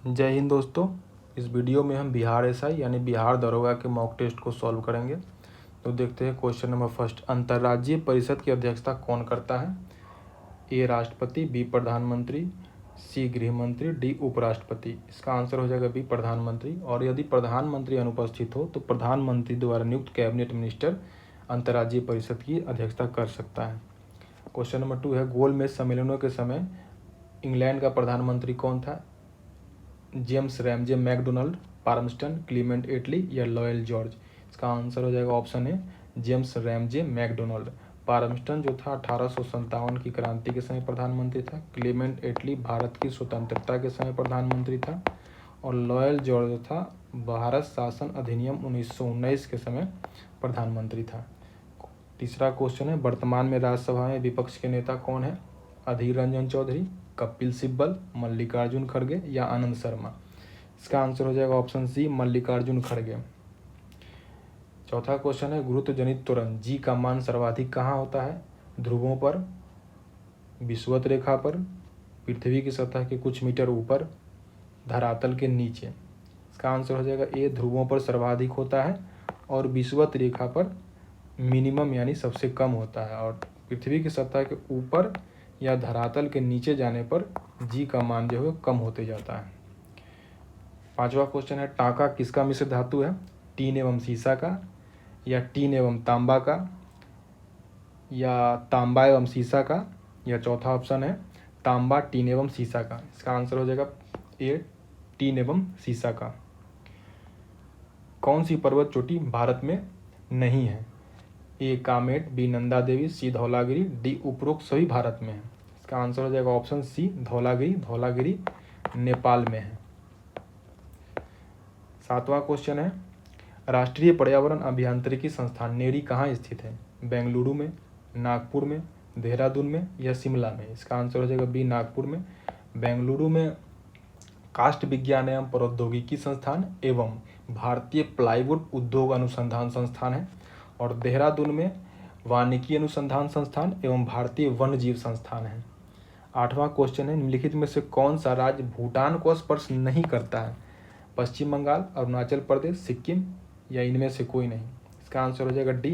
जय हिंद दोस्तों। इस वीडियो में हम बिहार एसआई यानी बिहार दरोगा के मॉक टेस्ट को सॉल्व करेंगे। तो देखते हैं क्वेश्चन नंबर फर्स्ट। अंतर्राज्यीय परिषद की अध्यक्षता कौन करता है? ए राष्ट्रपति, बी प्रधानमंत्री, सी गृह मंत्री, डी उपराष्ट्रपति। इसका आंसर हो जाएगा बी प्रधानमंत्री। और यदि प्रधानमंत्री अनुपस्थित हो तो प्रधानमंत्री द्वारा नियुक्त कैबिनेट मिनिस्टर अंतर्राज्यीय परिषद की अध्यक्षता कर सकता है। क्वेश्चन नंबर 2 है, गोलमेज सम्मेलनों के समय इंग्लैंड का प्रधानमंत्री कौन था? James Ramsay MacDonald, Palmerston, Clement Attlee या लॉयल जॉर्ज। इसका आंसर हो जाएगा option A James Ramsay MacDonald. Palmerston जो था 1857 की क्रांति के समय प्रधानमंत्री था। क्लीमेंट एटली भारत की स्वतंत्रता के समय प्रधानमंत्री था। और लॉयल जॉर्ज था भारत शासन अधिनियम 1919 के समय प्रधानमंत्री था। तीसरा क्वेश्चन है, वर्तमान में राज्यसभा में विपक्ष के नेता कौन है? अधीर रंजन चौधरी, कपिल सिब्बल, मल्लिकार्जुन खड़गे या आनंद शर्मा। इसका आंसर हो जाएगा ऑप्शन सी मल्लिकार्जुन खड़गे। चौथा क्वेश्चन है, गुरुत्व जनित त्वरण जी का मान सर्वाधिक कहाँ होता है? ध्रुवों पर, विषुवत रेखा पर, पृथ्वी की सतह के कुछ मीटर ऊपर, धरातल के नीचे। इसका आंसर हो जाएगा ए ध्रुवों पर सर्वाधिक होता है और विषुवत रेखा पर मिनिमम यानी सबसे कम होता है। और पृथ्वी की सतह के ऊपर या धरातल के नीचे जाने पर जी का मान जो है कम होते जाता है। पांचवा क्वेश्चन है, टांका किसका मिश्र धातु है? टीन एवं सीसा का, या टीन एवं तांबा का, या तांबा एवं सीसा का, या चौथा ऑप्शन है तांबा, टीन एवं सीसा का। इसका आंसर हो जाएगा ए टीन एवं सीसा का। कौन सी पर्वत चोटी भारत में नहीं है? ए कामेट, बी नंदा देवी, सी धौलागिरी, डी उपरोक्त सभी भारत में है। इसका आंसर हो जाएगा ऑप्शन सी धौलागिरी। धौलागिरी नेपाल में है। सातवां क्वेश्चन है, राष्ट्रीय पर्यावरण अभियांत्रिकी संस्थान नेरी कहाँ स्थित है? बेंगलुरु में, नागपुर में, देहरादून में या शिमला में। इसका आंसर हो जाएगा बी नागपुर में। बेंगलुरु में काष्ठ विज्ञान एवं प्रौद्योगिकी संस्थान एवं भारतीय प्लाईवुड उद्योग अनुसंधान संस्थान है। और देहरादून में वानिकी अनुसंधान संस्थान एवं भारतीय वन्यजीव संस्थान है। आठवां क्वेश्चन है, निम्नलिखित में से कौन सा राज्य भूटान को स्पर्श नहीं करता है? पश्चिम बंगाल, अरुणाचल प्रदेश, सिक्किम या इनमें से कोई नहीं। इसका आंसर हो जाएगा डी,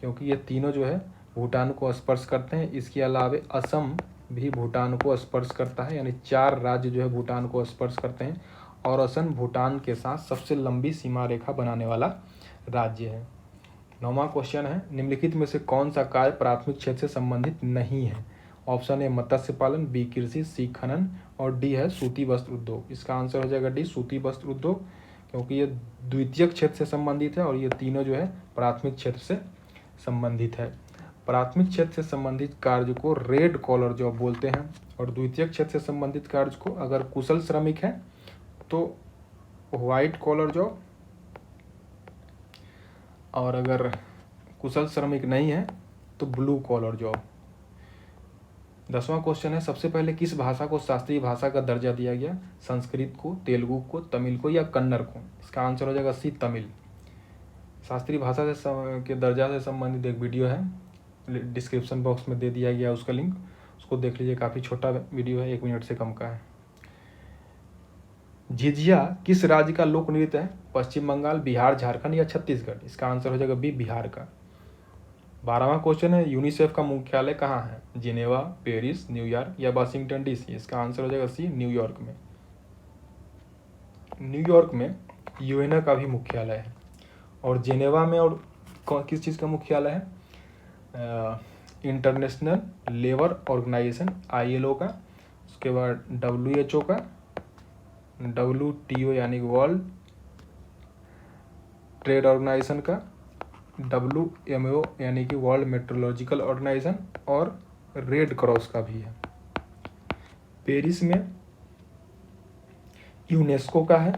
क्योंकि ये तीनों जो है भूटान को स्पर्श करते हैं। इसके अलावा असम भी भूटान को स्पर्श करता है, यानी 4 राज्य जो है भूटान को स्पर्श करते हैं। और असम भूटान के साथ सबसे लंबी सीमा रेखा बनाने वाला राज्य है। 9वां क्वेश्चन है, निम्नलिखित में से कौन सा कार्य प्राथमिक क्षेत्र से संबंधित नहीं है? ऑप्शन ए मत्स्य पालन, बी कृषि, सी खनन और डी है सूती वस्त्र उद्योग। इसका आंसर हो जाएगा डी सूती वस्त्र उद्योग, क्योंकि ये द्वितीयक क्षेत्र से संबंधित है और ये तीनों जो है प्राथमिक क्षेत्र से संबंधित है। प्राथमिक क्षेत्र से संबंधित कार्य को रेड कॉलर जॉब बोलते हैं और द्वितीयक क्षेत्र से संबंधित कार्य को अगर कुशल श्रमिक है तो व्हाइट कॉलर जॉब, और अगर कुशल श्रमिक नहीं है तो ब्लू कॉलर जॉब। 10वां क्वेश्चन है, सबसे पहले किस भाषा को शास्त्रीय भाषा का दर्जा दिया गया? संस्कृत को, तेलुगु को, तमिल को या कन्नड़ को। इसका आंसर हो जाएगा सी तमिल। शास्त्रीय भाषा से के दर्जा से संबंधित एक वीडियो है, डिस्क्रिप्शन बॉक्स में दे दिया गया उसका लिंक, उसको देख लीजिए। काफ़ी छोटा वीडियो है, 1 मिनट से कम का है। झिझिया किस राज्य का लोक नृत्य है? पश्चिम बंगाल, बिहार, झारखंड या छत्तीसगढ़। इसका आंसर हो जाएगा बी बिहार का। 12वां क्वेश्चन है, यूनिसेफ का मुख्यालय कहाँ है? जिनेवा, पेरिस, न्यूयॉर्क या वाशिंगटन डीसी। इसका आंसर हो जाएगा सी न्यूयॉर्क में। न्यूयॉर्क में यूएनओ का भी मुख्यालय है। और जिनेवा में और किस चीज़ का मुख्यालय है? इंटरनेशनल लेबर ऑर्गेनाइजेशन ILO का। उसके बाद WHO का, WTO यानी वर्ल्ड ट्रेड ऑर्गेनाइजेशन का, WMO यानी कि वर्ल्ड मेट्रोलॉजिकल ऑर्गेनाइजेशन और रेड क्रॉस का भी है। पेरिस में यूनेस्को का है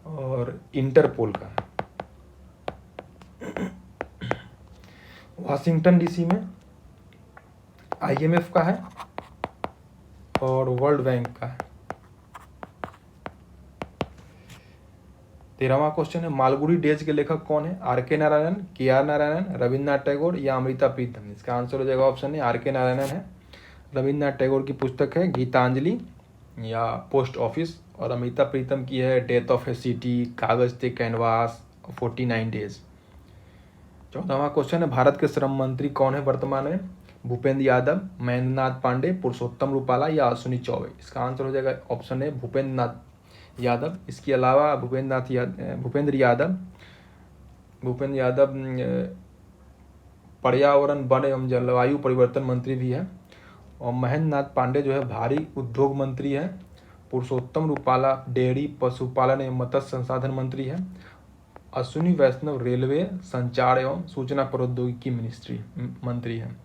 और इंटरपोल का है। वाशिंगटन डीसी में IMF का है और वर्ल्ड बैंक का है। 13वां क्वेश्चन है, मालगुडी डेज के लेखक कौन है? RK नारायण, KR नारायण, रविन्द्रनाथ टैगोर या अमृता प्रीतम। इसका आंसर हो जाएगा ऑप्शन ए RK नारायण है। रविन्द्रनाथ टैगोर की पुस्तक है गीतांजलि, या पोस्ट ऑफिस। और अमिता प्रीतम की है डेथ ऑफ ए सिटी, कागज थे कैनवास, 49 डेज। 14वां क्वेश्चन है भारत के श्रम मंत्री कौन है वर्तमान में? भूपेंद्र यादव, महेंद्र नाथ पांडे, पुरुषोत्तम रूपाला या अश्विनी चौबे। इसका आंसर हो जाएगा ऑप्शन है भूपेंद्र यादव। इसके अलावा भूपेंद्र यादव पर्यावरण, वन एवं जलवायु परिवर्तन मंत्री भी है। और महेंद्र नाथ पांडे जो है भारी उद्योग मंत्री है। पुरुषोत्तम रूपाला डेयरी, पशुपालन एवं मत्स्य संसाधन मंत्री है। अश्विनी वैष्णव रेलवे, संचार एवं सूचना प्रौद्योगिकी मिनिस्ट्री मंत्री है।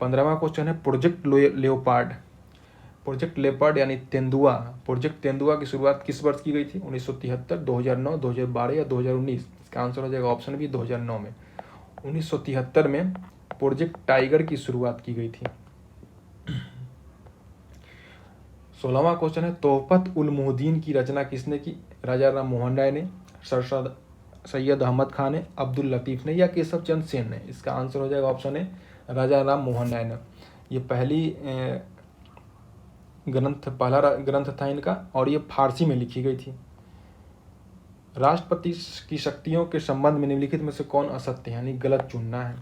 15वां क्वेश्चन है प्रोजेक्ट लेओपार्ड। प्रोजेक्ट लेपर्ड यानी तेंदुआ, प्रोजेक्ट तेंदुआ की शुरुआत किस वर्ष की गई थी? 1973, 2009, 2012 या 2019। इसका आंसर हो जाएगा ऑप्शन बी 2009 में। 1973 में प्रोजेक्ट टाइगर की शुरुआत की गई थी। 16वां क्वेश्चन है तोहफत उल मुहद्दीन की रचना किसने की? राजा राम मोहन राय ने, सर सैयद अहमद खान ने, अब्दुल लतीफ़ ने या केशव चंद्र सेन ने। इसका आंसर हो जाएगा ऑप्शन है राजा राम मोहन राय ने। ये पहला ग्रंथ था इनका और ये फारसी में लिखी गई थी। राष्ट्रपति की शक्तियों के संबंध में निम्नलिखित में से कौन असत्य है यानी गलत चुनना है?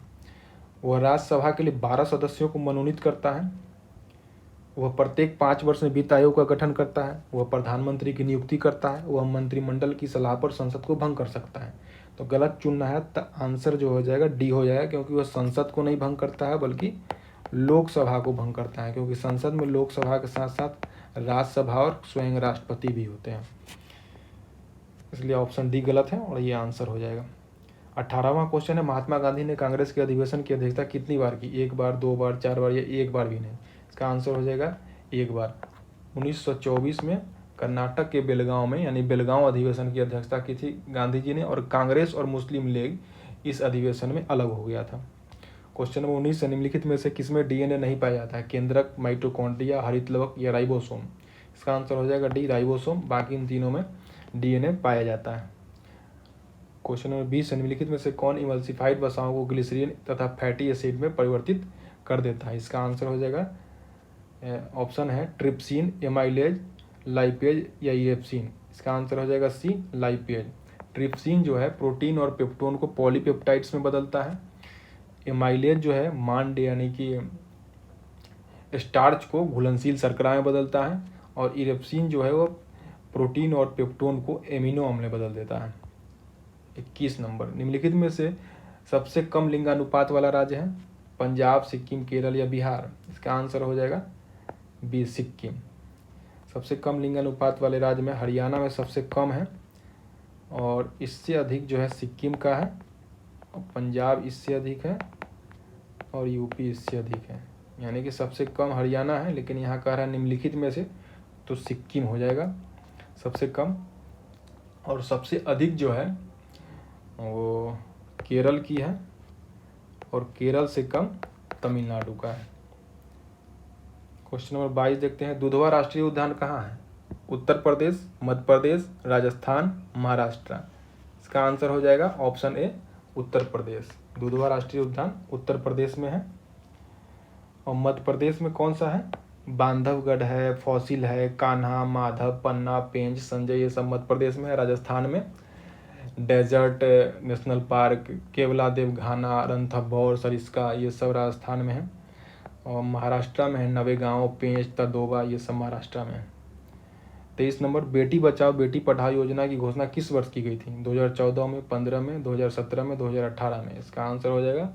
वह राज्यसभा के लिए 12 सदस्यों को मनोनीत करता है। वह प्रत्येक 5 वर्ष में वित्त आयोग का गठन करता है। वह प्रधानमंत्री की नियुक्ति करता है। वह मंत्रिमंडल की सलाह पर संसद को भंग कर सकता है। तो गलत चुनना है तो आंसर जो हो जाएगा डी हो जाएगा, क्योंकि वह संसद को नहीं भंग करता है बल्कि लोकसभा को भंग करता है, क्योंकि संसद में लोकसभा के साथ साथ राज्यसभा और स्वयं राष्ट्रपति भी होते हैं। इसलिए ऑप्शन डी गलत है और ये आंसर हो जाएगा। 18वां क्वेश्चन है महात्मा गांधी ने कांग्रेस के अधिवेशन की अध्यक्षता कितनी बार की? 1 बार, 2 बार, 4 बार या 1 बार भी नहीं। इसका आंसर हो जाएगा 1 बार। 1924 में कर्नाटक के बेलगांव में यानी बेलगांव अधिवेशन की अध्यक्षता की थी गांधी जी ने, और कांग्रेस और मुस्लिम लीग इस अधिवेशन में अलग हो गया था। क्वेश्चन नंबर 19 निम्नलिखित में से किसमें डीएनए नहीं पाया जाता है? केंद्रक, माइटोकॉन्ड्रिया, हरितलवक या राइबोसोम। इसका आंसर हो जाएगा डी राइबोसोम। बाकी इन तीनों में डीएनए पाया जाता है। क्वेश्चन नंबर 20 निम्नलिखित में से कौन इमल्सिफाइड वसाओं को ग्लिसरीन तथा फैटी एसिड में परिवर्तित कर देता है? इसका आंसर हो जाएगा ऑप्शन है ट्रिप्सिन, एमाइलेज, लाइपेज या इरेप्सिन। इसका आंसर हो जाएगा सी लाइपेज। ट्रिप्सिन जो है प्रोटीन और पेप्टोन को पॉलीपेप्टाइड्स में बदलता है। एमाइलेज जो है मांड यानी कि स्टार्च को घुलनशील शर्करा में बदलता है। और इरेप्सिन जो है वो प्रोटीन और पेप्टोन को एमिनो अम्ल में बदल देता है। 21 नंबर निम्नलिखित में से सबसे कम लिंगानुपात वाला राज्य है? पंजाब, सिक्किम, केरल या बिहार। इसका आंसर हो जाएगा बी सिक्किम। सबसे कम लिंगानुपात वाले राज्य में हरियाणा में सबसे कम है और इससे अधिक जो है सिक्किम का है, और पंजाब इससे अधिक है और यूपी इससे अधिक है। यानी कि सबसे कम हरियाणा है, लेकिन यहाँ कह रहा है निम्नलिखित में से, तो सिक्किम हो जाएगा सबसे कम। और सबसे अधिक जो है वो केरल की है और केरल से कम तमिलनाडु का है। क्वेश्चन नंबर 22 देखते हैं दुधवा राष्ट्रीय उद्यान कहाँ है? उत्तर प्रदेश, मध्य प्रदेश, राजस्थान, महाराष्ट्र। इसका आंसर हो जाएगा ऑप्शन ए उत्तर प्रदेश। दुधवा राष्ट्रीय उद्यान उत्तर प्रदेश में है। और मध्य प्रदेश में कौन सा है? बांधवगढ़ है, फॉसिल है, कान्हा, माधव, पन्ना, पेंच, संजय, ये सब मध्य प्रदेश में है। राजस्थान में डेजर्ट नेशनल पार्क, केवलादेव घाना, रणथंभौर, सरिस्का, ये सब राजस्थान में है। और महाराष्ट्र में है नवेगांव, पेंच, तदोबा, ये सब महाराष्ट्र में है। 23 नंबर बेटी बचाओ बेटी पढ़ाओ योजना की घोषणा किस वर्ष की गई थी? 2014 में, 15 में, 2017 में, 2018 में। इसका आंसर हो जाएगा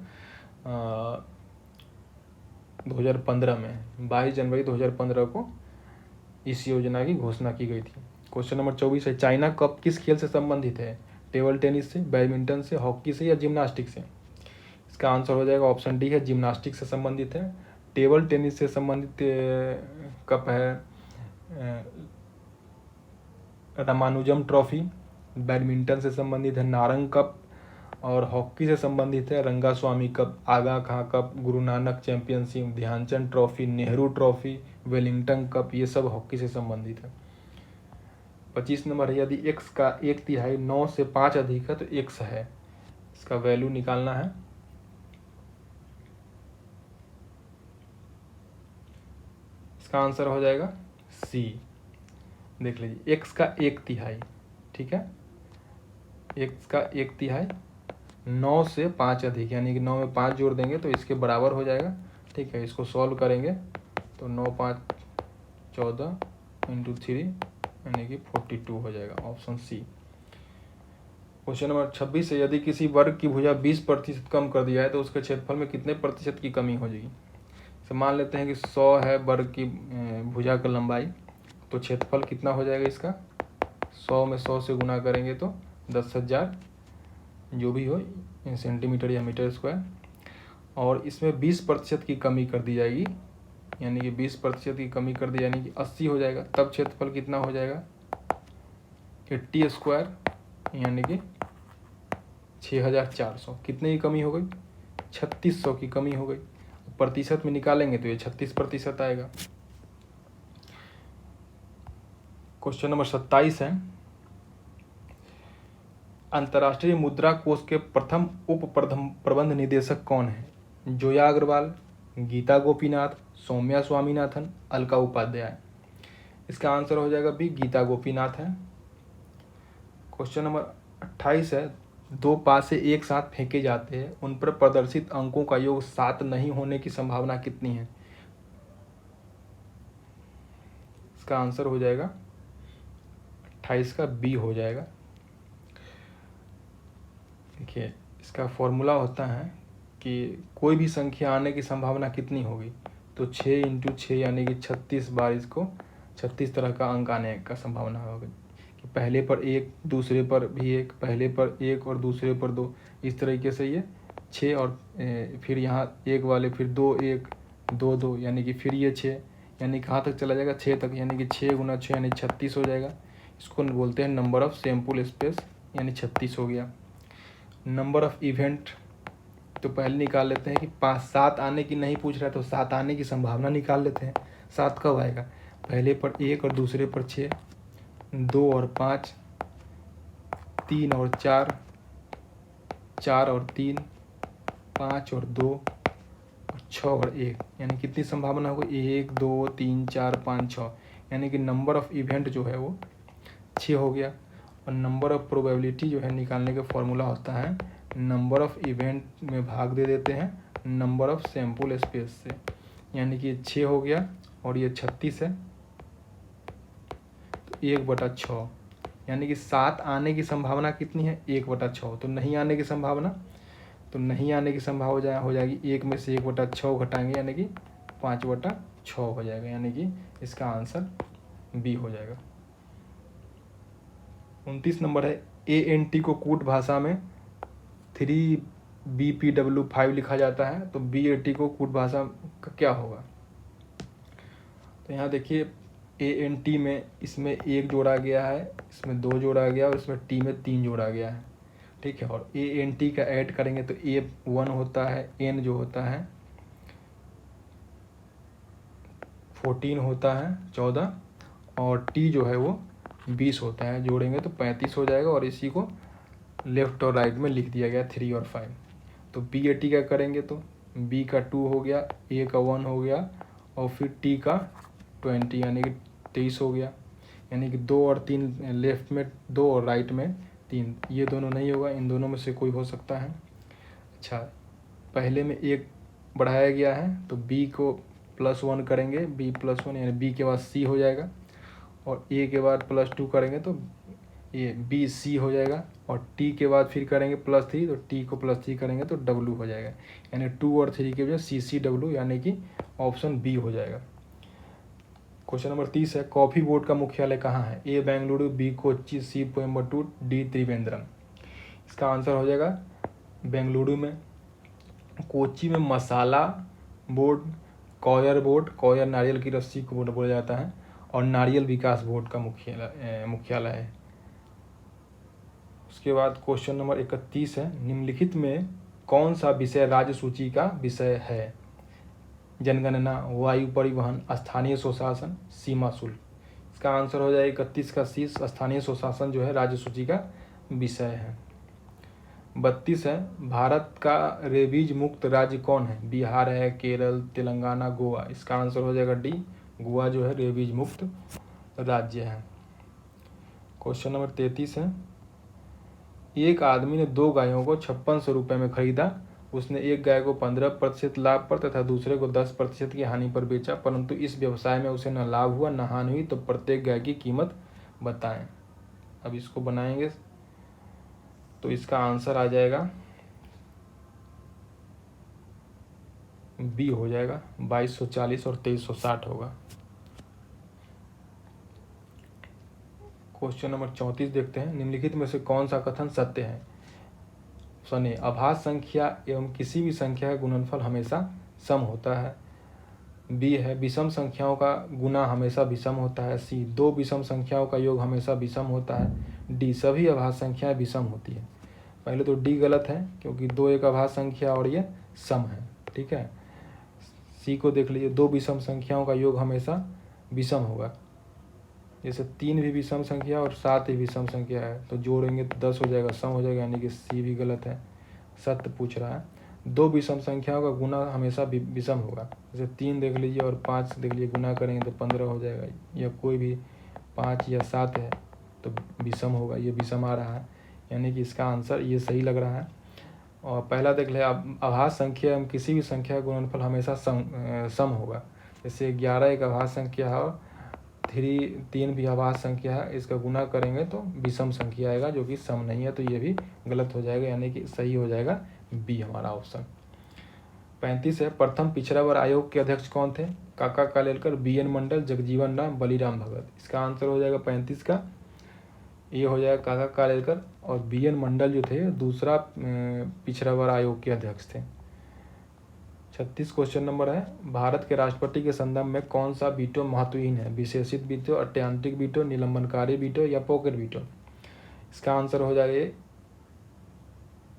2015 में। 22 जनवरी 2015 को इस योजना की घोषणा की गई थी। क्वेश्चन नंबर 24 है चाइना कप किस खेल से संबंधित है? टेबल टेनिस से, बैडमिंटन से, हॉकी से या जिम्नास्टिक से। इसका आंसर हो जाएगा ऑप्शन डी है जिम्नास्टिक से संबंधित है। टेबल टेनिस से संबंधित कप है रामानुजम ट्रॉफी, बैडमिंटन से संबंधित है नारंग कप, और हॉकी से संबंधित है Rangaswamy cup, Aga Khan cup, Guru Nanak championship, Dhyan Chand trophy, Nehru trophy, Wellington cup, ये सब हॉकी से संबंधित है। 25 नंबर है यदि x का 1/3 9 से 5 अधिक है तो x है, इसका वैल्यू निकालना है। इसका आंसर हो जाएगा सी। देख लीजिए x का 1/3, ठीक है, x का 1/3 9 से 5 अधिक, यानी कि 9 में 5 जोड़ देंगे तो इसके बराबर हो जाएगा। ठीक है, इसको सॉल्व करेंगे तो 9 5 14 × 3 यानी कि 42 हो जाएगा, ऑप्शन सी। क्वेश्चन नंबर 26 है, यदि किसी वर्ग की भुजा 20% कम कर दिया है तो उसके क्षेत्रफल में कितने प्रतिशत की कमी हो जाएगी। तो मान लेते हैं कि 100 है वर्ग की भुजा का लंबाई, तो क्षेत्रफल कितना हो जाएगा इसका, 100 में 100 से गुना करेंगे तो 10,000 जो भी हो सेंटीमीटर या मीटर स्क्वायर, और इसमें 20% की कमी कर दी जाएगी, यानी कि 20% की कमी कर दी यानी कि 80 हो जाएगा। तब क्षेत्रफल कितना हो जाएगा, 80 स्क्वायर यानी कि 6,400। कितने की कमी हो गई, 3600 की कमी हो गई। प्रतिशत में निकालेंगे तो ये 36% आएगा। क्वेश्चन नंबर 27 है, अंतर्राष्ट्रीय मुद्रा कोष के प्रथम उप प्रबंध निदेशक कौन है। जोया अग्रवाल, गीता गोपीनाथ, सौम्या स्वामीनाथन, अलका उपाध्याय। इसका आंसर हो जाएगा बी, गीता गोपीनाथ है। क्वेश्चन नंबर 28 है, दो पासे एक साथ फेंके जाते हैं, उन पर प्रदर्शित अंकों का योग 7 नहीं होने की संभावना कितनी है। इसका आंसर हो जाएगा 28 का बी हो जाएगा। देखिए इसका फॉर्मूला होता है कि कोई भी संख्या आने की संभावना कितनी होगी, तो 6 × 6 यानी कि 36 बार इसको 36 तरह का अंक आने का संभावना होगी, कि पहले पर 1, दूसरे पर भी 1, पहले पर 1 और दूसरे पर 2, इस तरीके से ये 6 और फिर यहाँ 1 वाले फिर 2 1 2 2 यानी कि फिर ये 6, यानी कहाँ तक चला जाएगा, 6 तक, यानी कि 6 × 6 यानी 36 हो जाएगा। इसको बोलते हैं नंबर ऑफ सैम्पल स्पेस, यानी 36 हो गया। नंबर ऑफ इवेंट तो पहले निकाल लेते हैं कि 7 आने की नहीं पूछ रहा है, तो 7 आने की संभावना निकाल लेते हैं। 7 कब आएगा, पहले पर 1 और दूसरे पर 6, 2 और 5, 3 और 4, 4 और 3, 5 और 2 और 6 और 1, यानी कितनी संभावना होगी, 1 2 3 4 5 6, यानी कि नंबर ऑफ इवेंट जो है वो 6 हो गया। और नंबर ऑफ प्रोबेबिलिटी जो है निकालने का फॉर्मूला होता है नंबर ऑफ इवेंट में भाग दे देते हैं नंबर ऑफ सैम्पल स्पेस से, यानी कि 6 हो गया और ये 36 है तो 1/6, यानी कि 7 आने की संभावना कितनी है, 1/6। तो नहीं आने की संभावना, तो नहीं आने की संभावना हो जाएगी 1 में से 1/6 घटाएंगे यानी कि 5/6 हो जाएगा, यानी कि इसका आंसर बी हो जाएगा। 29 नंबर है, ANT को कूट भाषा में 3BPW5 लिखा जाता है, तो BAT को कूट भाषा का क्या होगा। तो यहाँ देखिए ANT में इसमें 1 जोड़ा गया है, इसमें 2 जोड़ा गया और इसमें T में 3 जोड़ा गया है, ठीक है। और ANT का ऐड करेंगे तो A1 होता है, N जो होता है 14 होता है 14, और T जो है वो 20 होता है, जोड़ेंगे तो 35 हो जाएगा। और इसी को लेफ्ट और राइट में लिख दिया गया 3 और 5। तो BAT का करेंगे तो B का 2 हो गया, A का 1 हो गया और फिर T का 20 यानी कि 23 हो गया, यानी कि 2 और 3 लेफ्ट में 2 और राइट में 3, ये दोनों नहीं होगा, इन दोनों में से कोई हो सकता है। अच्छा, पहले में 1 बढ़ाया गया है तो B को +1 करेंगे, B +1 यानी B के बाद C हो जाएगा, और A के बाद +2 करेंगे तो ये BC हो जाएगा, और T के बाद फिर करेंगे +3 तो T को +3 करेंगे तो W हो जाएगा, यानी 2 और 3 के वजह CCW, यानी कि ऑप्शन बी हो जाएगा। क्वेश्चन नंबर 30 है, कॉफ़ी बोर्ड का मुख्यालय कहाँ है, A Bengaluru, B Kochi, C Coimbatore, D Trivandrum. इसका आंसर हो जाएगा बेंगलुरु में। कोच्चि में मसाला बोर्ड, कॉयर नारियल की रस्सी को बोला जाता है, और नारियल विकास बोर्ड का मुख्यालय है। उसके बाद क्वेश्चन नंबर 31 है, निम्नलिखित में कौन सा विषय राज्य सूची का विषय है। जनगणना, वायु परिवहन, स्थानीय स्वशासन, सीमा शुल्क। इसका आंसर हो जाएगा 31 का सी, स्थानीय स्वशासन जो है राज्य सूची का विषय है। 32 है, भारत का रेबीज मुक्त राज्य कौन है, बिहार है, केरल, तेलंगाना, गोवा। इसका आंसर हो जाएगा डी, गोवा जो है रेबीज मुक्त राज्य है। क्वेश्चन नंबर 33 है, एक आदमी ने 2 गायों को 5600 रुपये में खरीदा। उसने एक गाय को 15% लाभ पर तथा दूसरे को 10% की हानि पर बेचा, परंतु इस व्यवसाय में उसे न लाभ हुआ न हानि हुई, तो प्रत्येक गाय की कीमत बताएं। अब इसको बनाएंगे तो इसका आंसर आ जाएगा बी हो जाएगा, 2240 और 2360 होगा। क्वेश्चन नंबर 34 देखते हैं, निम्नलिखित में से कौन सा कथन सत्य है? ऑप्शन ए, अभाज्य संख्या एवं किसी भी संख्या का गुणनफल हमेशा सम होता है। बी है, विषम संख्याओं का गुना हमेशा विषम होता है। सी, 2 विषम संख्याओं का योग हमेशा विषम होता है। डी, सभी अभाज्य संख्याएं विषम होती है। पहले तो डी गलत है क्योंकि 2 एक अभाज्य संख्या और ये सम है, ठीक है। सी को देख लीजिए, 2 विषम संख्याओं का योग हमेशा विषम होगा। जैसे 3 भी विषम संख्या और 7 ही विषम संख्या है, तो जोड़ेंगे तो 10 हो जाएगा, सम हो जाएगा, यानी कि सी भी गलत है। सत्य पूछ रहा है, 2 विषम संख्याओं का गुना हमेशा विषम होगा। जैसे 3 देख लीजिए और 5 देख लीजिए, गुना करेंगे तो 15 हो जाएगा, या कोई भी 5 या 7 है तो विषम होगा, ये विषम आ रहा है, यानी कि इसका आंसर ये सही लग रहा है। और पहला देख ले, अभाज्य संख्या एवं किसी भी संख्या का गुणनफल हमेशा सम होगा। जैसे 11 एक अभाज्य संख्या है और 3 भी अभाज्य संख्या है, इसका गुना करेंगे तो विषम संख्या आएगा जो कि सम नहीं है, तो ये भी गलत हो जाएगा, यानी कि सही हो जाएगा बी हमारा ऑप्शन। 35 है, प्रथम पिछड़ा वर्ग आयोग के अध्यक्ष कौन थे? काका कालेलकर, BN मंडल, जगजीवन राम, बलीराम भगत। इसका आंसर हो जाएगा 35 का ये हो जाएगा काका कालेलकर, और BN मंडल जो थे दूसरा पिछड़ा वर्ग आयोग के अध्यक्ष थे। 36 क्वेश्चन नंबर है, भारत के राष्ट्रपति के संदर्भ में कौन सा वीटो महत्वहीन है? विशेषित वीटो, अत्यंतिक वीटो, निलंबनकारी वीटो या पॉकेट वीटो? इसका आंसर हो जाएगा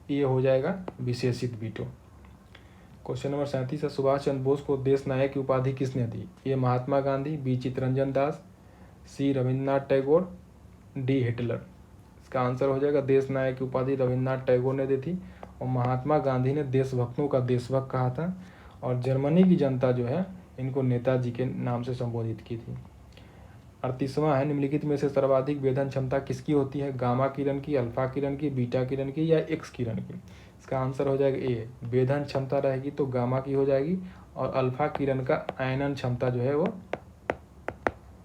ये हो जाएगा विशेषित वीटो। क्वेश्चन नंबर 37 है, सुभाष चंद्र बोस को देश नायक की उपाधि किसने दी? ए महात्मा गांधी, बी चित्तरंजन दास, सी रविन्द्रनाथ टैगोर, डी हिटलर। इसका आंसर हो जाएगा देश नायक की उपाधि रविन्द्रनाथ टैगोर ने दी थी, और महात्मा गांधी ने देशभक्तों का देशभक्त कहा था, और जर्मनी की जनता जो है इनको नेताजी के नाम से संबोधित की थी। 38वां है, निम्नलिखित में से सर्वाधिक वेधन क्षमता किसकी होती है? गामा किरण की, अल्फा किरण की, बीटा किरण की या एक्स किरण की? इसका आंसर हो जाएगा ए, वेधन क्षमता रहेगी तो गामा की हो जाएगी, और अल्फा किरण का आयनन क्षमता जो है वो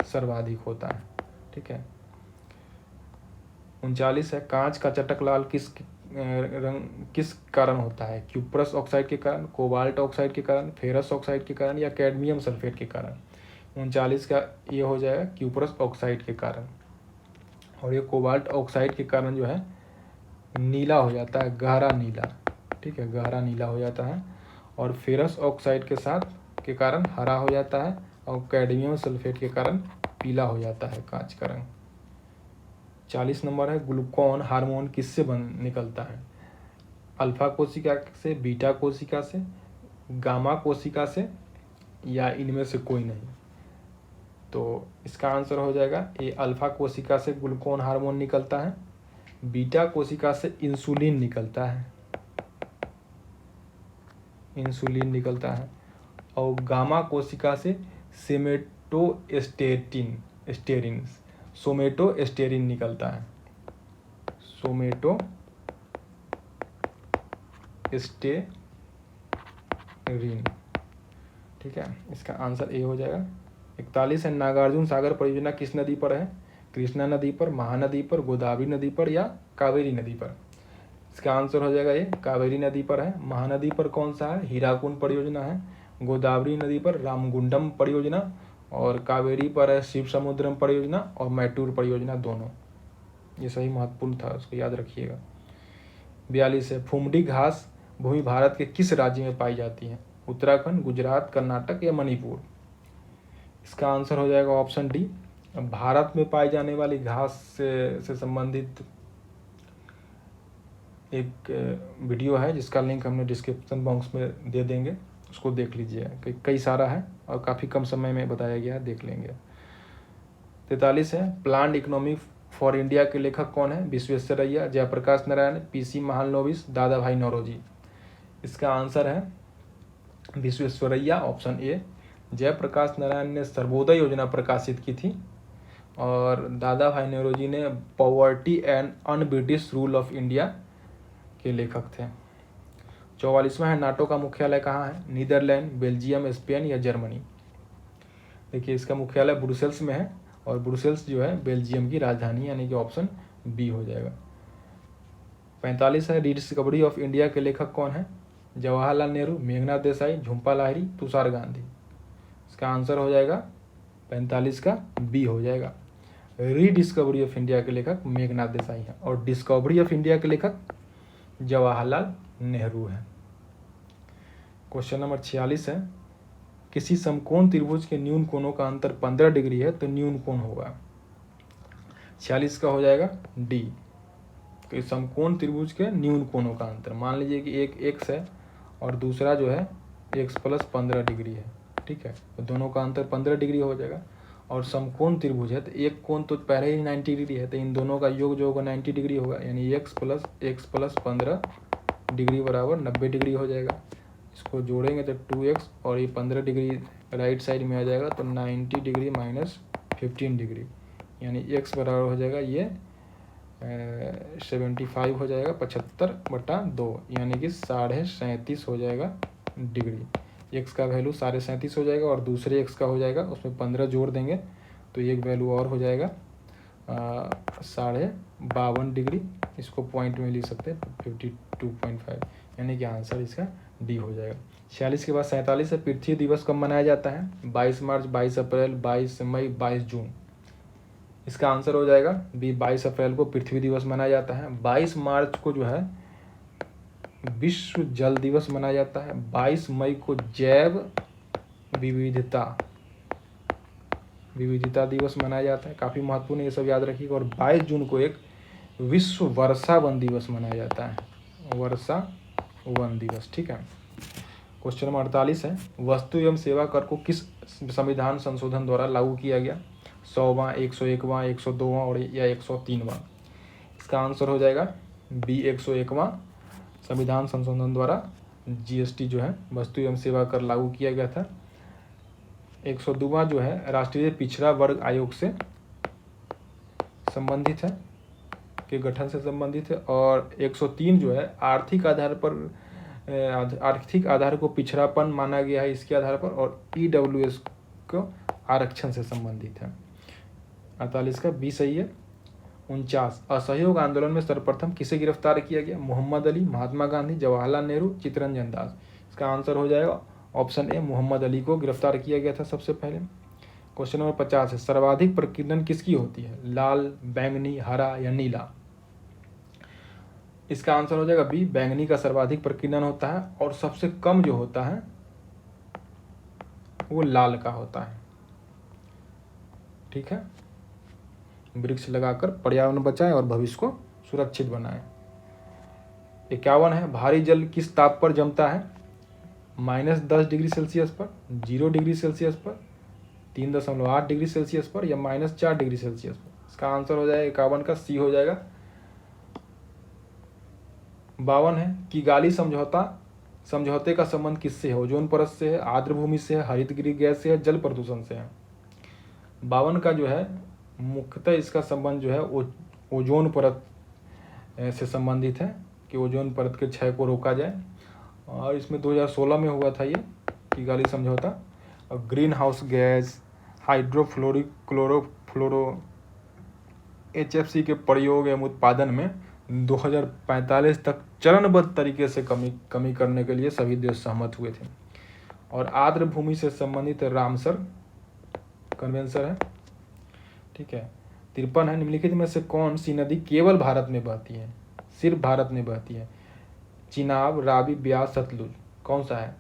सर्वाधिक होता है, ठीक है। 39 है, कांच का चटक लाल किस कारण होता है? क्यूप्रस ऑक्साइड के कारण, कोबाल्ट ऑक्साइड के कारण, फेरस ऑक्साइड के कारण या कैडमियम सल्फेट के कारण? 39 का ये हो जाएगा क्यूप्रस ऑक्साइड के कारण, और ये कोबाल्ट ऑक्साइड के कारण जो है नीला हो जाता है, गहरा नीला, ठीक है, गहरा नीला हो जाता है, और फेरस ऑक्साइड के साथ के कारण हरा हो जाता है, और कैडमियम सल्फेट के कारण पीला हो जाता है कांच का रंग। 40 नंबर है, ग्लूकॉन हार्मोन किससे निकलता है? अल्फा कोशिका से, बीटा कोशिका से, गामा कोशिका से या इनमें से कोई नहीं? तो इसका आंसर हो जाएगा ए, अल्फा कोशिका से ग्लूकॉन हार्मोन निकलता है, बीटा कोशिका से इंसुलिन निकलता है, इंसुलिन निकलता है, और गामा कोशिका से सोमेटोस्टेरिन निकलता है, सोमेटोस्टेरिन, ठीक है। इसका आंसर ए हो जाएगा। 41 है, नागार्जुन सागर परियोजना किस नदी पर है? कृष्णा नदी पर, महानदी पर, गोदावरी नदी पर या कावेरी नदी पर? इसका आंसर हो जाएगा ये कावेरी नदी पर है। महानदी पर कौन सा है? हीराकुंड परियोजना है। गोदावरी नदी पर रामगुंडम परियोजना, और कावेरी पर है शिव समुद्रम परियोजना और मैटूर परियोजना, दोनों। ये सही महत्वपूर्ण था, उसको याद रखिएगा। 42 है, फुमडी घास भूमि भारत के किस राज्य में पाई जाती है? उत्तराखंड, गुजरात, कर्नाटक या मणिपुर? इसका आंसर हो जाएगा ऑप्शन डी। भारत में पाई जाने वाली घास से संबंधित एक वीडियो है जिसका लिंक हमने डिस्क्रिप्शन बॉक्स में दे देंगे, उसको देख लीजिए, कई सारा है और काफ़ी कम समय में बताया गया है, देख लेंगे। 43 है, प्लान्ड इकोनॉमी फॉर इंडिया के लेखक कौन है? विश्वेश्वरैया, जयप्रकाश नारायण, PC महालनोबिस, दादा भाई नौरोजी। इसका आंसर है विश्वेश्वरैया, ऑप्शन ए। जयप्रकाश नारायण ने सर्वोदय योजना प्रकाशित की थी और दादा भाई नौरोजी ने poverty and un British rule of India के लेखक थे। 44वां है, नाटो का मुख्यालय कहाँ है? नीदरलैंड, बेल्जियम, स्पेन या जर्मनी? देखिए इसका मुख्यालय ब्रुसेल्स में है और ब्रुसेल्स जो है बेल्जियम की राजधानी, यानी कि ऑप्शन बी हो जाएगा। 45 है, रिडिस्कवरी ऑफ इंडिया के लेखक कौन है? जवाहरलाल नेहरू, मेघनाथ देसाई, झुम्पा लाहिरी, तुषार गांधी? इसका आंसर हो जाएगा 45 का बी हो जाएगा। रीडिस्कवरी ऑफ इंडिया के लेखक मेघनाथ देसाई हैं और डिस्कवरी ऑफ इंडिया के लेखक जवाहरलाल नेहरू हैं। क्वेश्चन नंबर 46 है, किसी समकोण त्रिभुज के न्यून कोणों का अंतर 15 डिग्री है तो न्यून कोण होगा? 46 का हो जाएगा डी। तो समकोण त्रिभुज के न्यून कोणों का अंतर, मान लीजिए कि एक x है और दूसरा जो है x + 15 डिग्री है, ठीक है, तो दोनों का अंतर 15 डिग्री हो जाएगा। और समकोण त्रिभुज है तो एक कोण तो पहले ही 90 डिग्री है, तो इन दोनों का योग जो होगा 90 डिग्री होगा, यानी x + 15 डिग्री बराबर 90 डिग्री हो जाएगा। इसको जोड़ेंगे तो 2x और ये 15 डिग्री राइट साइड में आ जाएगा, तो 90 डिग्री माइनस 15 डिग्री, यानी x बराबर हो जाएगा ये 75 हो जाएगा, 75/2, यानी कि 37.5 हो जाएगा डिग्री। x का वैल्यू 37.5 हो जाएगा और दूसरे x का हो जाएगा, उसमें 15 जोड़ देंगे तो एक वैल्यू और हो जाएगा 52.5 डिग्री। इसको पॉइंट में लिख सकते हैं 52.5, यानी कि आंसर इसका डी हो जाएगा। 46 के बाद 47 है, पृथ्वी दिवस कब मनाया जाता है? 22 मार्च, 22 अप्रैल, 22 मई, 22 जून? इसका आंसर हो जाएगा बी, 22 अप्रैल को पृथ्वी दिवस मनाया जाता है। 22 मार्च को जो है विश्व जल दिवस मनाया जाता है। 22 मई को जैव विविधता दिवस मनाया जाता है, काफ़ी महत्वपूर्ण, ये सब याद रखिएगा। और 22 जून को एक विश्व वर्षा वन दिवस मनाया जाता है, वर्षा वन दिवस, ठीक है। क्वेश्चन नंबर 48 है, वस्तु एवं सेवा कर को किस संविधान संशोधन द्वारा लागू किया गया? 100वां, 101वां, 102वां और या 103वां? इसका आंसर हो जाएगा बी, 101वां संविधान संशोधन द्वारा जीएसटी जो है वस्तु एवं सेवा कर लागू किया गया था। 102वां जो है राष्ट्रीय पिछड़ा वर्ग आयोग से संबंधित है, के गठन से संबंधित है। और 103 जो है आर्थिक आधार को पिछड़ापन माना गया है इसके आधार पर, और EWS को आरक्षण से संबंधित है। 48 का बी सही है। 49, असहयोग आंदोलन में सर्वप्रथम किसे गिरफ्तार किया गया? मोहम्मद अली, महात्मा गांधी, जवाहरलाल नेहरू, चित्तरंजन दास? इसका आंसर हो जाएगा ऑप्शन ए, मोहम्मद अली को गिरफ्तार किया गया था सबसे पहले। क्वेश्चन नंबर 50 है, सर्वाधिक प्रकीर्णन किसकी होती है? लाल, बैंगनी, हरा या नीला? इसका आंसर हो जाएगा बी, बैंगनी का सर्वाधिक प्रकीर्णन होता है और सबसे कम जो होता है वो लाल का होता है, ठीक है। वृक्ष लगाकर पर्यावरण बचाएं और भविष्य को सुरक्षित बनाएं। 51 है, भारी जल किस ताप पर जमता है? -10 डिग्री सेल्सियस पर, 0 डिग्री सेल्सियस पर, 3.8 डिग्री सेल्सियस पर या -4 डिग्री सेल्सियस पर? इसका आंसर हो जाएगा 51 का सी हो जाएगा। 52 है, किगाली समझौते का संबंध किससे है? ओजोन परत से है, आर्द्र भूमि से है, हरितगृह गैस से है, जल प्रदूषण से है? 52 का जो है मुख्यतः इसका संबंध जो है ओजोन परत से संबंधित है कि ओजोन परत के क्षय को रोका जाए, और इसमें 2016 में हुआ था ये किगाली समझौता। और green house gas, hydrofluoric chlorofluoro HFC के प्रयोग एवं उत्पादन में 2045 तक चरणबद्ध तरीके से कमी करने के लिए सभी देश सहमत हुए थे। और आर्द्र भूमि से संबंधित रामसर कन्वेंशन है, ठीक है। 53 है, निम्नलिखित में से कौन सी नदी केवल भारत में बहती है? सिर्फ भारत में बहती है? चिनाब, रावी, ब्यास, सतलुज? कौन सा है?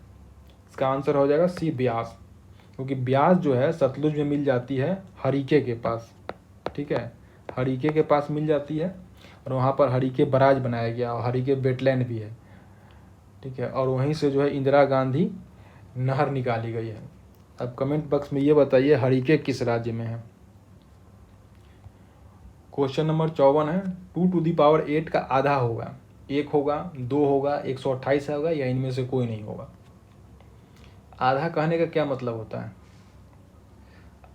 इसका आंसर हो जाएगा सी, ब्यास, क्योंकि ब्यास जो है सतलुज में मिल जाती है हरीके के पास, ठीक है, हरीके के पास मिल जाती है और वहाँ पर हरीके बराज बनाया गया और हरीके वेटलैंड भी है, ठीक है। और वहीं से जो है इंदिरा गांधी नहर निकाली गई है। अब कमेंट बॉक्स में ये बताइए हरीके किस राज्य में है। क्वेश्चन नंबर 54 है, 2⁸ का आधा होगा? 1 होगा, 2 होगा, 128 होगा या इनमें से कोई नहीं होगा? आधा कहने का क्या मतलब होता है?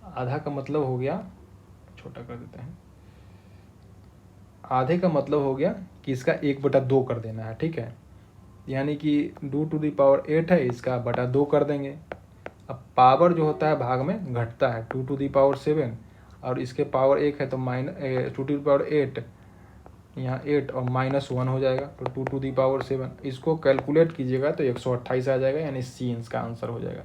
आधा का मतलब हो गया, छोटा कर देते हैं, आधे का मतलब हो गया कि इसका 1/2 कर देना है, ठीक है। यानी कि 2⁸ है, इसका बटा 2 कर देंगे। अब पावर जो होता है भाग में घटता है, 2⁷ और इसके पावर 1 है तो 2⁸, यहाँ 8 और -1 हो जाएगा तो 2⁷। इसको कैलकुलेट कीजिएगा तो 128 आ जाएगा, यानी सी इसका आंसर हो जाएगा।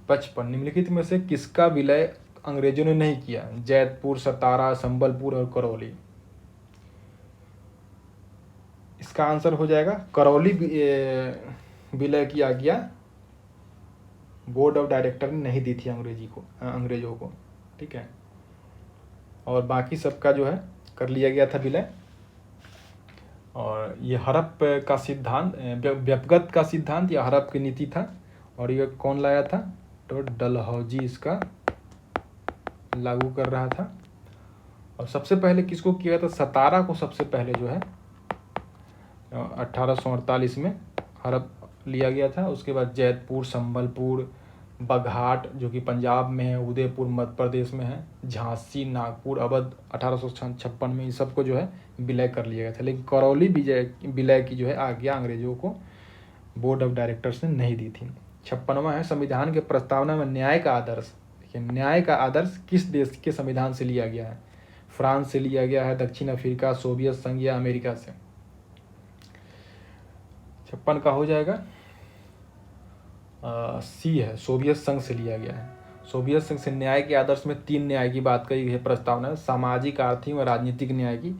55, निम्नलिखित में से किसका विलय अंग्रेजों ने नहीं किया? जैतपुर, सतारा, संबलपुर और करौली। इसका आंसर हो जाएगा करौली विलय की आज्ञा बोर्ड ऑफ डायरेक्टर ने नहीं दी थी अंग्रेजों को, ठीक है। और बाकी सबका जो है कर लिया गया था विलय। और ये हड़प का सिद्धांत, व्यपगत का सिद्धांत या हड़प की नीति था, और ये कौन लाया था? तो डलहौजी इसका लागू कर रहा था। और सबसे पहले किसको किया था? सतारा को सबसे पहले जो है 1848 में हड़प लिया गया था। उसके बाद जैतपुर, संबलपुर, बघाट जो कि पंजाब में है, उदयपुर मध्य प्रदेश में है, झांसी, नागपुर, अवध 1856 में, इस सबको जो है विलय कर लिया गया था। लेकिन करौली विलय की जो है आज्ञा अंग्रेजों को बोर्ड ऑफ डायरेक्टर्स ने नहीं दी थी। 56वां है, संविधान के प्रस्तावना में न्याय का आदर्श। देखिए, न्याय का आदर्श किस देश के संविधान से लिया गया है? फ्रांस से लिया गया है, दक्षिण अफ्रीका, सोवियत संघ या अमेरिका से? 56 का हो जाएगा सी है, सोवियत संघ से लिया गया है। सोवियत संघ से न्याय के आदर्श में 3 न्याय की बात कही गई है प्रस्तावना है, सामाजिक, आर्थिक और राजनीतिक न्याय की,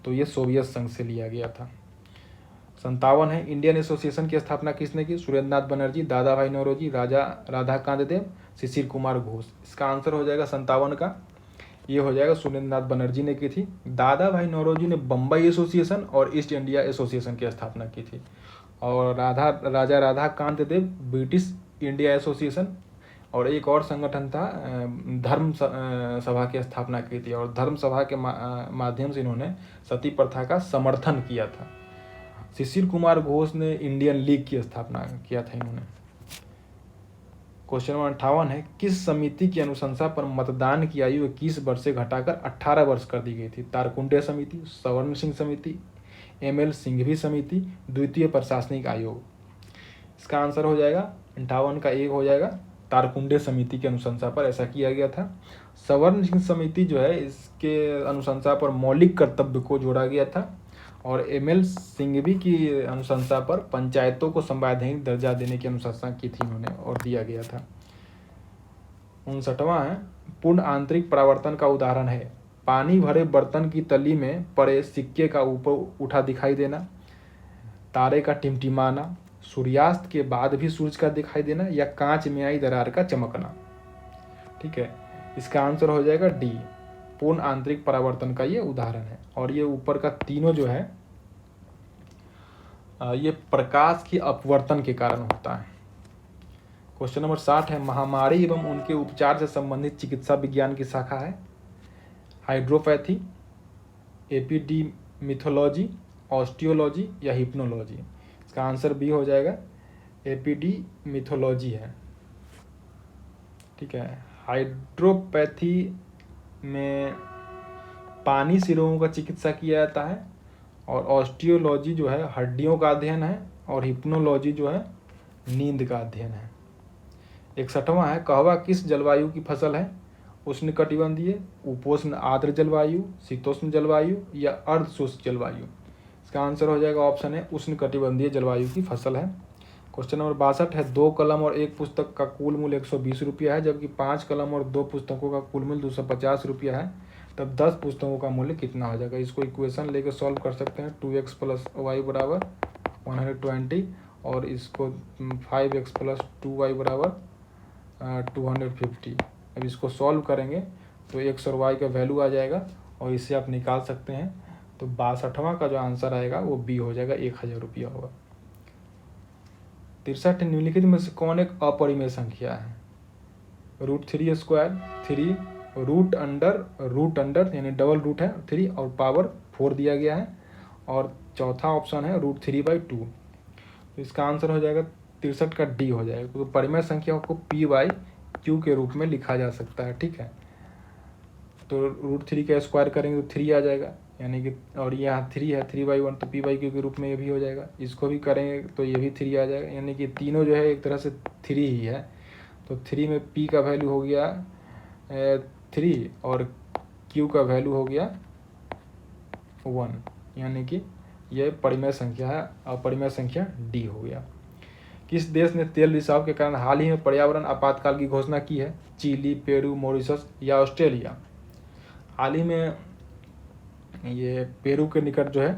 तो ये सोवियत संघ से लिया गया था। 57 है, इंडियन एसोसिएशन की स्थापना किसने की? सुरेंद्रनाथ बनर्जी, दादा भाई नौरोजी, राजा राधाकांत देव, शिशिर कुमार घोष। इसका आंसर हो जाएगा 57 का, ये हो जाएगा सुरेंद्रनाथ बनर्जी ने की थी। दादा भाई नौरोजी ने बम्बई एसोसिएशन और ईस्ट इंडिया एसोसिएशन की स्थापना की थी। और राजा राधाकांत देव ब्रिटिश इंडिया एसोसिएशन, और एक और संगठन था धर्म सभा की स्थापना की थी, और धर्म सभा के माध्यम से इन्होंने सती प्रथा का समर्थन किया था। शिशिर कुमार घोष ने इंडियन लीग की स्थापना किया था इन्होंने। क्वेश्चन नंबर 58 है, किस समिति की अनुशंसा पर मतदान की आयु 21 वर्ष से घटाकर 18 वर्ष कर दी गई थी? तारकुंडे समिति, सवर्ण सिंह समिति, ML सिंघवी समिति, द्वितीय प्रशासनिक आयोग। इसका आंसर हो जाएगा 58 का 1 हो जाएगा, तारकुंडे समिति की अनुशंसा पर ऐसा किया गया था। सवर्ण सिंह समिति जो है इसके अनुशंसा पर मौलिक कर्तव्य को जोड़ा गया था, और ML सिंघवी की अनुशंसा पर पंचायतों को संवैधानिक दर्जा देने की अनुशंसा की थी इन्होंने, और दिया गया था। 59वां है, पूर्ण आंतरिक परावर्तन का उदाहरण है? पानी भरे बर्तन की तली में पड़े सिक्के का ऊपर उठा दिखाई देना, तारे का टिमटिमाना, सूर्यास्त के बाद भी सूरज का दिखाई देना, या कांच में आई दरार का चमकना। ठीक है, इसका आंसर हो जाएगा डी, पूर्ण आंतरिक परावर्तन का ये उदाहरण है। और ये ऊपर का तीनों जो है ये प्रकाश की अपवर्तन के कारण होता है। क्वेश्चन नंबर 60 है, महामारी एवं उनके उपचार से संबंधित चिकित्सा विज्ञान की शाखा है? हाइड्रोपैथी, एपिडीमिथोलॉजी, ऑस्टियोलॉजी या हिप्नोलॉजी? इसका आंसर बी हो जाएगा, एपिडीमिथोलॉजी है। ठीक है, हाइड्रोपैथी में पानी से रोगों का चिकित्सा किया जाता है, और ऑस्टियोलॉजी जो है हड्डियों का अध्ययन है, और हिप्नोलॉजी जो है नींद का अध्ययन है। 61वां है, कहवा किस जलवायु की फसल है? उष्णकटिबंधीय, उपोष्ण आर्द्र जलवायु, शीतोष्ण जलवायु या अर्धशुष्क जलवायु? इसका आंसर हो जाएगा ऑप्शन है, उष्णकटिबंधीय जलवायु की फसल है। क्वेश्चन नंबर 62 है, 2 कलम और 1 पुस्तक का कुल मूल्य 120 रुपया है, जबकि 5 कलम और 2 पुस्तकों का कुल मूल्य 250 रुपया है, तब 10 पुस्तकों का मूल्य कितना हो जाएगा? इसको इक्वेशन लेके सॉल्व कर सकते हैं। 2x + y = 120, और इसको 5x + 2y = 250। अब इसको सॉल्व करेंगे तो x और y का वैल्यू आ जाएगा, और इससे आप निकाल सकते हैं। तो 62वां का जो आंसर आएगा वो बी हो जाएगा, 1000 रुपया होगा। 63, निम्नलिखित में से कौन एक अपरिमेय संख्या है? √3² 3, रूट अंडर यानी डबल रूट है 3, और पावर 4 दिया गया है, और चौथा ऑप्शन है √3/2। तो इसका आंसर हो जाएगा 63 का डी हो जाएगा। तो परिमेय संख्या को पी बाई क्यू के रूप में लिखा जा सकता है। ठीक है, तो √3 का स्क्वायर करेंगे तो 3 आ जाएगा, यानी कि, और यहाँ 3 है, 3/1, तो p/q के रूप में ये भी हो जाएगा। इसको भी करेंगे तो ये भी 3 आ जाएगा, यानी कि तीनों जो है एक तरह से 3 ही है। तो 3 में p का वैल्यू हो गया 3 और q का वैल्यू हो गया 1, यानी कि यह परिमेय संख्या है, और परिमेय संख्या d हो गया। किस देश ने तेल रिसाव के कारण हाल ही में पर्यावरण आपातकाल की घोषणा की है? चिली, पेरू, मॉरिशस या ऑस्ट्रेलिया? हाल ही में ये पेरू के निकट जो है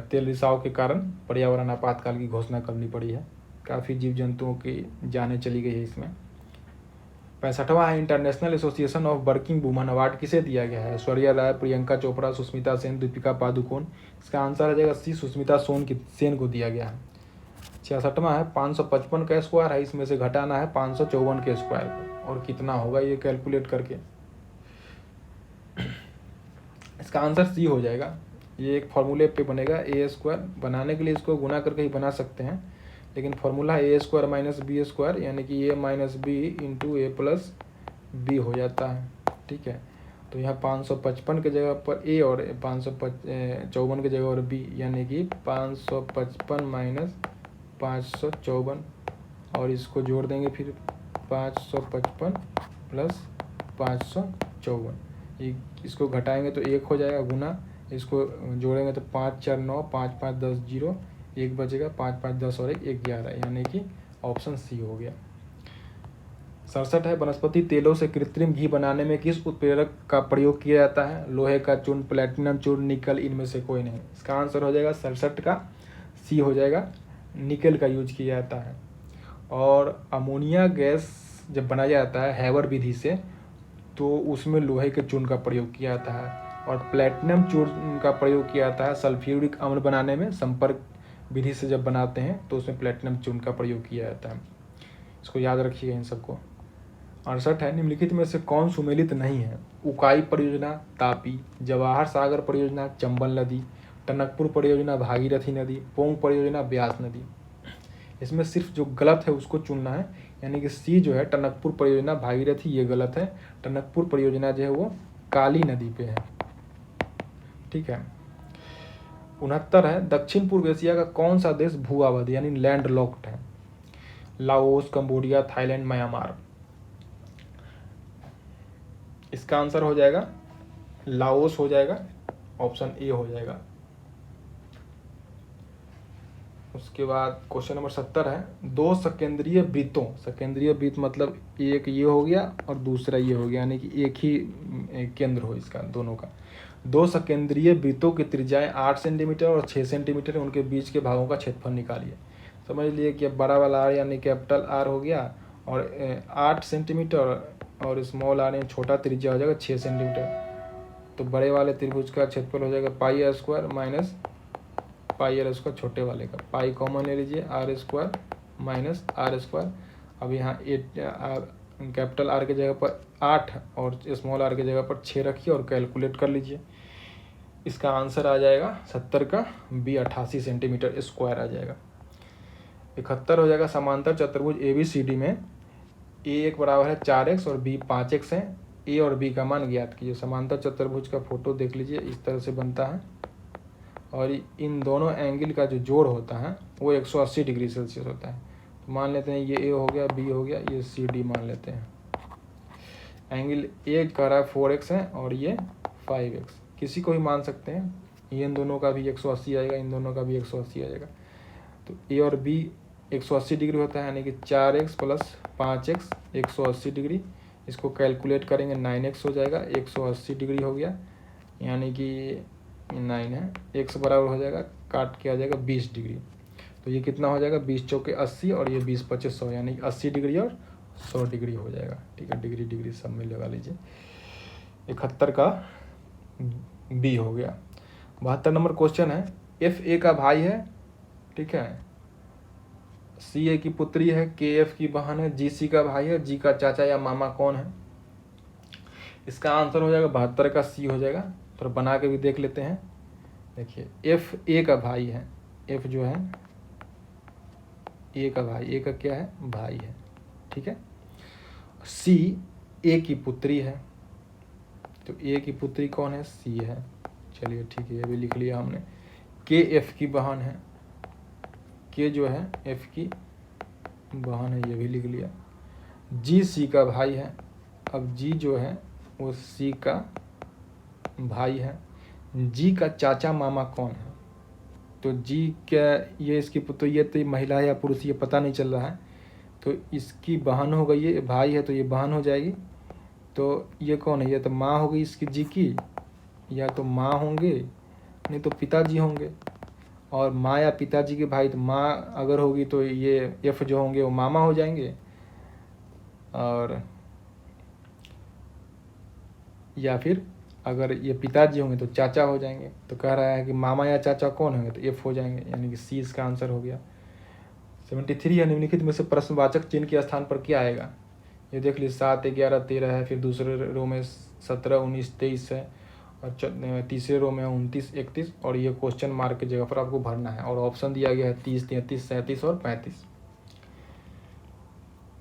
तेल रिसाव के कारण पर्यावरण आपातकाल की घोषणा करनी पड़ी है। काफ़ी जीव जंतुओं की जानें चली गई है इसमें। 65वां है international association of working woman award किसे दिया गया है? ऐश्वर्या राय, प्रियंका चोपड़ा, सुष्मिता सेन, दीपिका पादुकोण? इसका आंसर आ जाएगा सी, सुष्मिता सेन को दिया गया है। 66वां है 555 का स्क्वायर है, इसमें से घटाना है 554 के स्क्वायर को, और कितना होगा ये कैलकुलेट करके इसका आंसर सी हो जाएगा। ये एक फॉर्मूले पे बनेगा, a²। बनाने के लिए इसको गुना करके ही बना सकते हैं, लेकिन फॉर्मूला a² - b², यानी कि a - b into a plus b हो जाता है। ठीक है, तो यहाँ 555 के जगह पर a और 554 के जगह और b, यानी कि 555 - 554, और इसको जोड़ देंगे फिर 555 प्लस 554, इसको घटाएंगे तो 1 हो जाएगा गुना, इसको जोड़ेंगे तो 5 4 9, 5 5 10 0, 1 बचेगा, 5 5 10 और 1 11, यानी कि ऑप्शन सी हो गया। 67 है वनस्पति तेलों से कृत्रिम घी बनाने में किस उत्प्रेरक का प्रयोग किया जाता है? लोहे का चूर्ण, प्लेटिनम चूर्ण, निकल, इनमें से कोई नहीं। इसका आंसर हो जाएगा 67 का सी हो जाएगा, निकल का यूज किया जाता है। और अमोनिया गैस जब बनाया जाता है हैवर विधि से, तो उसमें लोहे के चूर्ण का प्रयोग किया जाता है, और प्लेटिनम चूर्ण का प्रयोग किया जाता है सल्फ्यूरिक अम्ल बनाने में। संपर्क विधि से जब बनाते हैं तो उसमें प्लेटिनम चूर्ण का प्रयोग किया जाता है। इसको याद रखिएगा इन सबको। 68 है निम्नलिखित में से कौन सुमेलित नहीं है? उकाई परियोजना तापी, जवाहर सागर परियोजना चंबल नदी, टनकपुर परियोजना भागीरथी नदी, पोंग परियोजना ब्यास नदी। इसमें सिर्फ जो गलत है उसको चुनना है, यानी कि सी जो है टनकपुर परियोजना भागीरथी, ये गलत है। टनकपुर परियोजना जो है वो काली नदी पे है। ठीक है। 69 है दक्षिण पूर्व एशिया का कौन सा देश भू अवध यानी लैंड लॉक्ड है? Laos, Cambodia, Thailand, Myanmar? इसका आंसर हो जाएगा लाओस हो जाएगा, ऑप्शन ए हो जाएगा। उसके बाद क्वेश्चन नंबर 70 है दो सकेंद्रीय वृत्तों, सकेंद्रीय वृत्त मतलब एक ये हो गया और दूसरा ये हो गया, यानी कि एक ही केंद्र हो इसका दोनों का। दो सकेंद्रीय वृत्तों की त्रिज्याएं 8 सेंटीमीटर और 6 सेंटीमीटर, उनके बीच के भागों का क्षेत्रफल निकालिए। समझ लिए कि बड़ा वाला आर यानी कैपिटल आर हो गया, और 8 सेंटीमीटर, और स्मॉल आर यानी छोटा त्रिज्या हो जाएगा 6 सेंटीमीटर। तो बड़े वाले त्रिभुज का क्षेत्रफल हो जाएगा πr² माइनस πr², छोटे वाले का पाई कॉमन ले लीजिए, r² माइनस r²। अब यहाँ 8 कैपिटल आर के जगह पर 8 और स्मॉल आर के जगह पर 6 रखिए और कैलकुलेट कर लीजिए। इसका आंसर आ जाएगा 70 का बी 88 सेंटीमीटर स्क्वायर आ जाएगा। 71 हो जाएगा समांतर चतुर्भुज ABCD में a1 बराबर है 4x और b 5x है। a और b का मान ज्ञात कीजिए। समांतर चतुर्भुज का फोटो देख लीजिए, इस तरह से बनता है, और इन दोनों एंगल का जो जोड़ होता है वो 180 डिग्री सेल्सियस होता है। तो मान लेते हैं ये a हो गया, b हो गया, ये CD मान लेते हैं। एंगल a कह रहा है 4x है और ये 5x, किसी को भी मान सकते हैं। ये इन दोनों का भी 180 आएगा, इन दोनों का भी 180 आ जाएगा। तो a और b 180 डिग्री होता है, यानी कि 4x प्लस 5x 180 डिग्री। इसको कैलकुलेट करेंगे 9x हो जाएगा, 180 डिग्री हो गया, यानी कि 9 है, x बराबर हो जाएगा, काट के आ जाएगा 20 डिग्री। तो ये कितना हो जाएगा 20 चौके 80 और ये 20 25 100, यानी 80 डिग्री और 100 डिग्री हो जाएगा। ठीक है, डिग्री डिग्री सब में लगा लीजिए। 71 का बी हो गया। 72 नंबर क्वेश्चन है FA का भाई है, ठीक है, CA की पुत्री है, KF की बहन है, GC का भाई है, G का चाचा या मामा कौन है? इसका आंसर हो जाएगा 72 का सी हो जाएगा। तो बना के भी देख लेते हैं। देखिए FA का भाई है, F जो है A का भाई, A का क्या है भाई है, ठीक है। सी ए की पुत्री है। तो ए की पुत्री कौन है? सी है। चलिए ठीक है, ये भी लिख लिया हमने। के एफ की बहन है। के जो है एफ की बहन है, ये भी लिख लिया। जी सी का भाई है। अब जी जो है वो सी का भाई है। जी का चाचा मामा कौन है? तो जी क्या ये इसकी तो ये तो महिला है या पुरुष ये पता नहीं चल रहा है। तो इसकी बहन हो गई, ये भाई है तो ये बहन हो जाएगी। तो ये कौन है? ये तो माँ हो गई इसकी जी की, या तो माँ होंगे नहीं तो पिताजी होंगे। और माँ या पिताजी के भाई, तो माँ अगर होगी तो ये एफ जो होंगे वो मामा हो जाएंगे, और या फिर अगर ये पिताजी होंगे तो चाचा हो जाएंगे। तो कह रहा है कि मामा या चाचा कौन होंगे? तो एफ हो जाएंगे, यानी कि सी इसका आंसर हो गया। 73 है, निम्नलिखित में से प्रश्नवाचक चिन्ह के स्थान पर क्या आएगा? ये देख लीजिए 7, 11, 13 है, फिर दूसरे रो में 17, 19, 23 है, और तीसरे रो में 29, 31, और ये क्वेश्चन मार्क की जगह पर आपको भरना है। और ऑप्शन दिया गया है 30, 33, 37 और 35।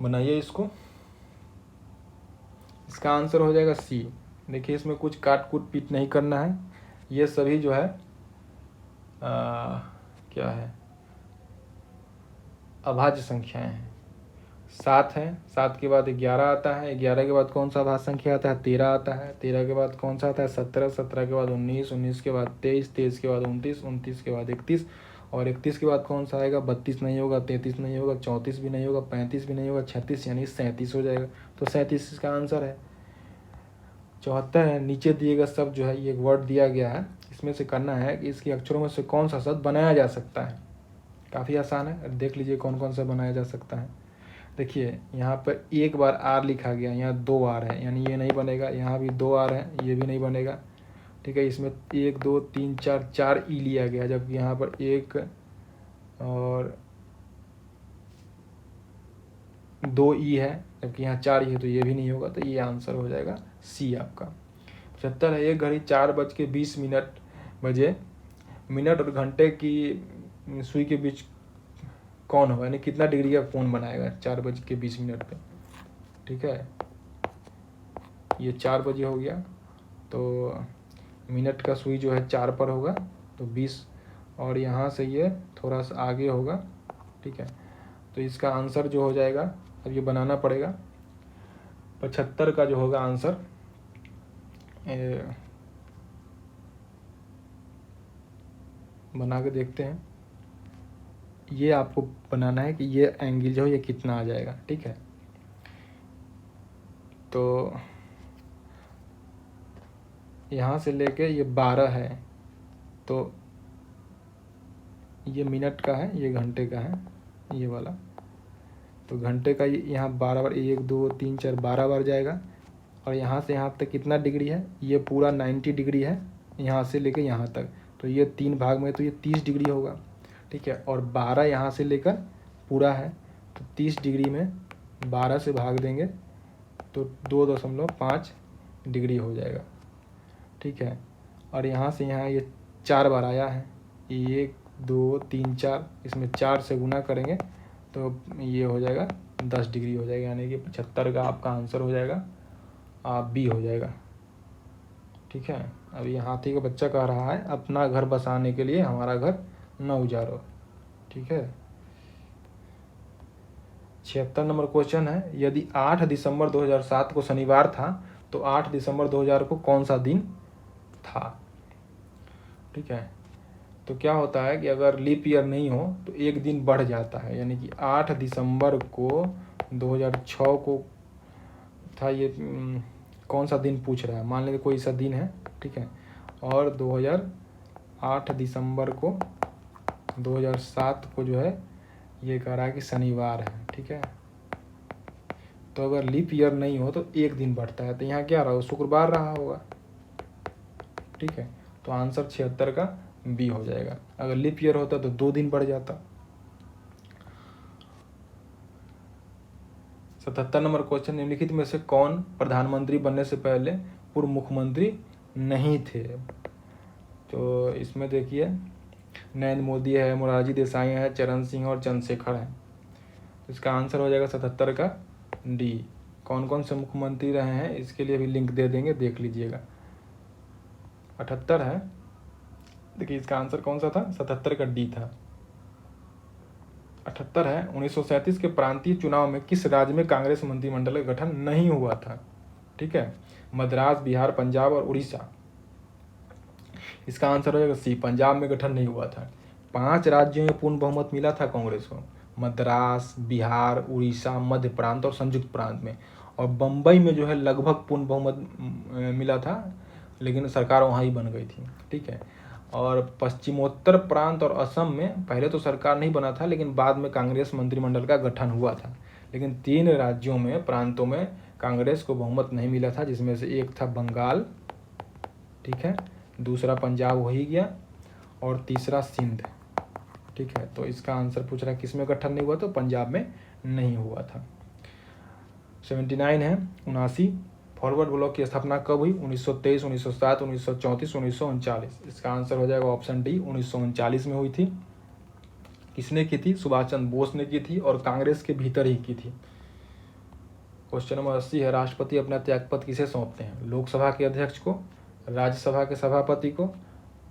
बनाइए इसको। इसका आंसर हो जाएगा सी। देखिए इसमें कुछ काट कूट पीट नहीं करना है, ये सभी जो है क्या है, अभाज्य संख्याएं हैं। 7 है, 7 के बाद 11 आता है, 11 के बाद कौन सा अभाज्य संख्या आता है? 13 आता है, 13 के बाद कौन सा आता है? 17, 17 के बाद 19, 19 के बाद 23, 23 के बाद 29, 29 के बाद 31, और 31 के बाद कौन सा आएगा? 32 नहीं होगा, 33 नहीं होगा, 34 भी नहीं होगा, 35 भी नहीं होगा, 36 यानी 37 हो जाएगा। तो 37 इसका आंसर है। 74 है, नीचे दिए गए सब जो है ये एक वर्ड दिया गया है, इसमें से करना है कि इसके अक्षरों में से कौन सा शब्द बनाया जा सकता है। काफ़ी आसान है, देख लीजिए कौन कौन सा बनाया जा सकता है। देखिए यहाँ पर एक बार आर लिखा गया, यहाँ 2 आर है, यानी ये नहीं बनेगा। यहाँ भी 2 आर है, ये भी नहीं बनेगा। ठीक है, इसमें 1, 2, 3, 4, 4 ई लिया गया, जबकि यहाँ पर 1 और 2 ई है, जबकि यहाँ 4 ई है, तो ये भी नहीं होगा। तो ये आंसर हो जाएगा सी आपका। 75 है, एक घड़ी 4:20 बजे मिनट और घंटे की सुई के बीच कौन होगा, यानी कितना डिग्री का कोण बनाएगा 4:20 पे। ठीक है, ये 4 बजे हो गया, तो मिनट का सुई जो है 4 पर होगा, तो 20, और यहाँ से ये थोड़ा सा आगे होगा। ठीक है, तो इसका आंसर जो हो जाएगा, अब ये बनाना पड़ेगा। 75 का जो होगा आंसर, बना के देखते हैं। ये आपको बनाना है कि ये एंगल जो है ये कितना आ जाएगा। ठीक है, तो यहाँ से लेके ये 12 है, तो ये मिनट का है, ये घंटे का है, ये वाला। तो घंटे का यहाँ 12 बार, 1, 2, 3, 4, 12 बार जाएगा। और यहाँ से यहाँ तक कितना डिग्री है? ये पूरा 90 डिग्री है, यहाँ से लेकर यहाँ तक। तो ये 3 भाग में, तो ये 30 डिग्री होगा। ठीक है, और 12 यहाँ से लेकर पूरा है, तो 30 डिग्री में 12 से भाग देंगे तो 2.5 डिग्री हो जाएगा। ठीक है, और यहाँ से यहाँ ये 4 बार आया है, 1, 2, 3, 4, इसमें 4 से गुना करेंगे तो ये हो जाएगा 10 डिग्री हो जाएगा, यानी कि 75 का आपका आंसर हो जाएगा बी हो जाएगा। ठीक है, अभी हाथी का बच्चा कह रहा है अपना घर बसाने के लिए हमारा घर न उजारो। ठीक है, 76 नंबर क्वेश्चन है, यदि 8 दिसंबर 2007 को शनिवार था तो 8 दिसंबर 2000 को कौन सा दिन था? ठीक है, तो क्या होता है कि अगर लीप ईयर नहीं हो तो एक दिन बढ़ जाता है, यानी कि 8 दिसंबर को 2006 को था। ये कौन सा दिन पूछ रहा है, मान लेंगे कोई सा दिन है। ठीक है, और 2008 दिसंबर को 2007 को जो है ये कह रहा है कि शनिवार है। ठीक है, तो अगर लीप ईयर नहीं हो तो एक दिन बढ़ता है, तो यहाँ क्या रहा, शुक्रवार रहा होगा। ठीक है, तो आंसर 76 का बी हो जाएगा। अगर लीप ईयर होता तो 2 दिन बढ़ जाता। 77 नंबर क्वेश्चन, निम्नलिखित में से कौन प्रधानमंत्री बनने से पहले पूर्व मुख्यमंत्री नहीं थे? तो इसमें देखिए नरेंद्र मोदी है, मोरारजी देसाई है, चरण सिंह और चंद्रशेखर है। इसका आंसर हो जाएगा 77 का डी। कौन कौन से मुख्यमंत्री रहे हैं इसके लिए भी लिंक दे देंगे, देख लीजिएगा। 78 है, देखिए इसका आंसर कौन सा था, 77 का डी था। 78 है। 1937 के प्रांतीय चुनाव में किस राज्य में कांग्रेस मंत्रिमंडल का गठन नहीं हुआ था? ठीक है, मद्रास, बिहार, पंजाब और उड़ीसा। इसका आंसर हो जाएगा सी, पंजाब में गठन नहीं हुआ था। 5 राज्यों में पूर्ण बहुमत मिला था कांग्रेस को, मद्रास, बिहार, उड़ीसा, मध्य प्रांत और संयुक्त प्रांत में। और बम्बई में जो है लगभग पूर्ण बहुमत मिला था, लेकिन सरकार वहाँ ही बन गई थी। ठीक है, और पश्चिमोत्तर प्रांत और असम में पहले तो सरकार नहीं बना था, लेकिन बाद में कांग्रेस मंत्रिमंडल का गठन हुआ था। लेकिन 3 राज्यों में, प्रांतों में कांग्रेस को बहुमत नहीं मिला था, जिसमें से एक था बंगाल, ठीक है, दूसरा पंजाब हो ही गया, और तीसरा सिंध। ठीक है, तो इसका आंसर पूछ रहा है किस में गठन नहीं हुआ, तो पंजाब में नहीं हुआ था। 79 है, 79, फॉरवर्ड ब्लॉक की स्थापना कब हुई? 1923, 1907, 1934, 1939। इसका आंसर हो जाएगा ऑप्शन डी, 1939 में हुई थी। किसने की थी? सुभाष चंद्र बोस ने की थी, और कांग्रेस के भीतर ही की थी। क्वेश्चन नंबर 80 है, राष्ट्रपति अपना त्यागपत्र किसे सौंपते हैं? लोकसभा के अध्यक्ष को, राज्यसभा के सभापति को,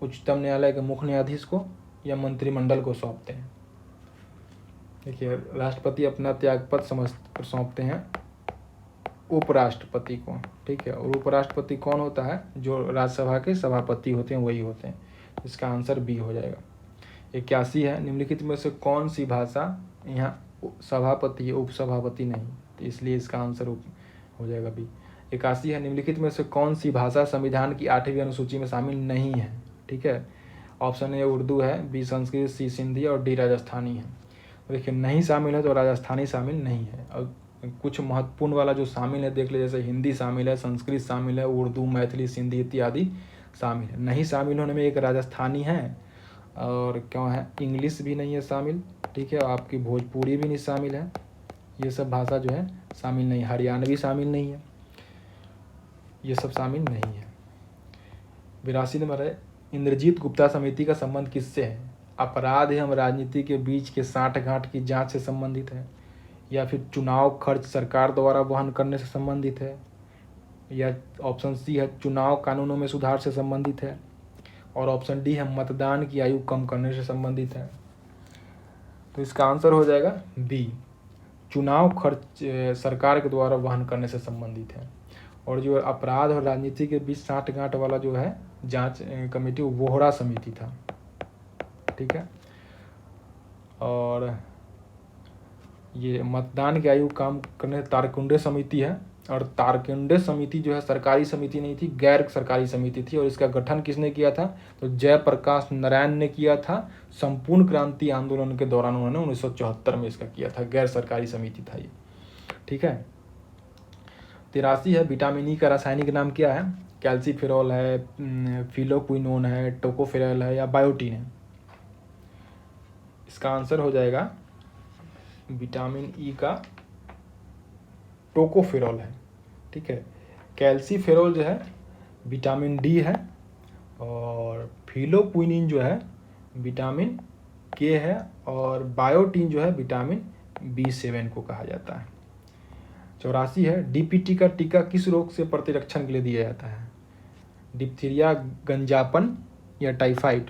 उच्चतम न्यायालय के मुख्य न्यायाधीश को, या मंत्रिमंडल को सौंपते हैं? देखिए, राष्ट्रपति अपना त्यागपत्र सौंपते हैं उपराष्ट्रपति को। ठीक है, और उपराष्ट्रपति कौन होता है? जो राज्यसभा के सभापति होते हैं वही होते हैं। इसका आंसर बी हो जाएगा। 81 है, निम्नलिखित में से कौन सी भाषा, यहाँ सभापति है, उपसभापति नहीं, तो इसलिए इसका आंसर हो जाएगा बी। 81 है, निम्नलिखित में से कौन सी भाषा संविधान की 8वीं अनुसूची में शामिल नहीं है? ठीक है, ऑप्शन ए उर्दू है, बी संस्कृत, सी सिंधी और डी राजस्थानी है। देखिए, नहीं शामिल है तो राजस्थानी शामिल नहीं है। और कुछ महत्वपूर्ण वाला जो शामिल है देख ले, जैसे हिंदी शामिल है, संस्कृत शामिल है, उर्दू, मैथिली, सिंधी इत्यादि शामिल है। नहीं शामिल होने में एक राजस्थानी है, और क्यों है, इंग्लिश भी नहीं है शामिल। ठीक है, आपकी भोजपुरी भी नहीं शामिल है। ये सब भाषा जो है शामिल नहीं, हरियाणवी शामिल नहीं है, ये सब शामिल नहीं है। 82 नंबर है, इंद्रजीत गुप्ता समिति का संबंध किससे है? अपराध एवं राजनीति के बीच के साठगांठ की जांच से संबंधित है, या फिर चुनाव खर्च सरकार द्वारा वहन करने से संबंधित है, या ऑप्शन सी है चुनाव कानूनों में सुधार से संबंधित है, और ऑप्शन डी है मतदान की आयु कम करने से संबंधित है। तो इसका आंसर हो जाएगा बी, चुनाव खर्च सरकार के द्वारा वहन करने से संबंधित है। और जो अपराध और राजनीति के बीच साठगांठ वाला जो है जांच कमेटी, वो वोहरा समिति था। ठीक है, और ये मतदान की आयु कम करने तारकुंडे समिति है, और तारकुंडे समिति जो है सरकारी समिति नहीं थी, गैर सरकारी समिति थी। और इसका गठन किसने किया था? तो जयप्रकाश नारायण ने किया था। संपूर्ण क्रांति आंदोलन के दौरान उन्होंने 1974 में इसका किया था, गैर सरकारी समिति था ये। ठीक है, 83 है, विटामिन ई का रासायनिक नाम क्या है? कैल्सीफेरॉल है, फिलोक्विनोन है, टोकोफेरॉल है, या बायोटीन है? इसका आंसर हो जाएगा विटामिन ई का टोकोफेरॉल है। ठीक है, कैल्सीफेरॉल जो है विटामिन डी है, और फिलोक्विनिन जो है विटामिन के है, और बायोटीन जो है विटामिन B7 को कहा जाता है। 84 है, डीपीटी का टीका किस रोग से प्रतिरक्षण के लिए दिया जाता है? डिप्थीरिया, गंजापन या टाइफाइड?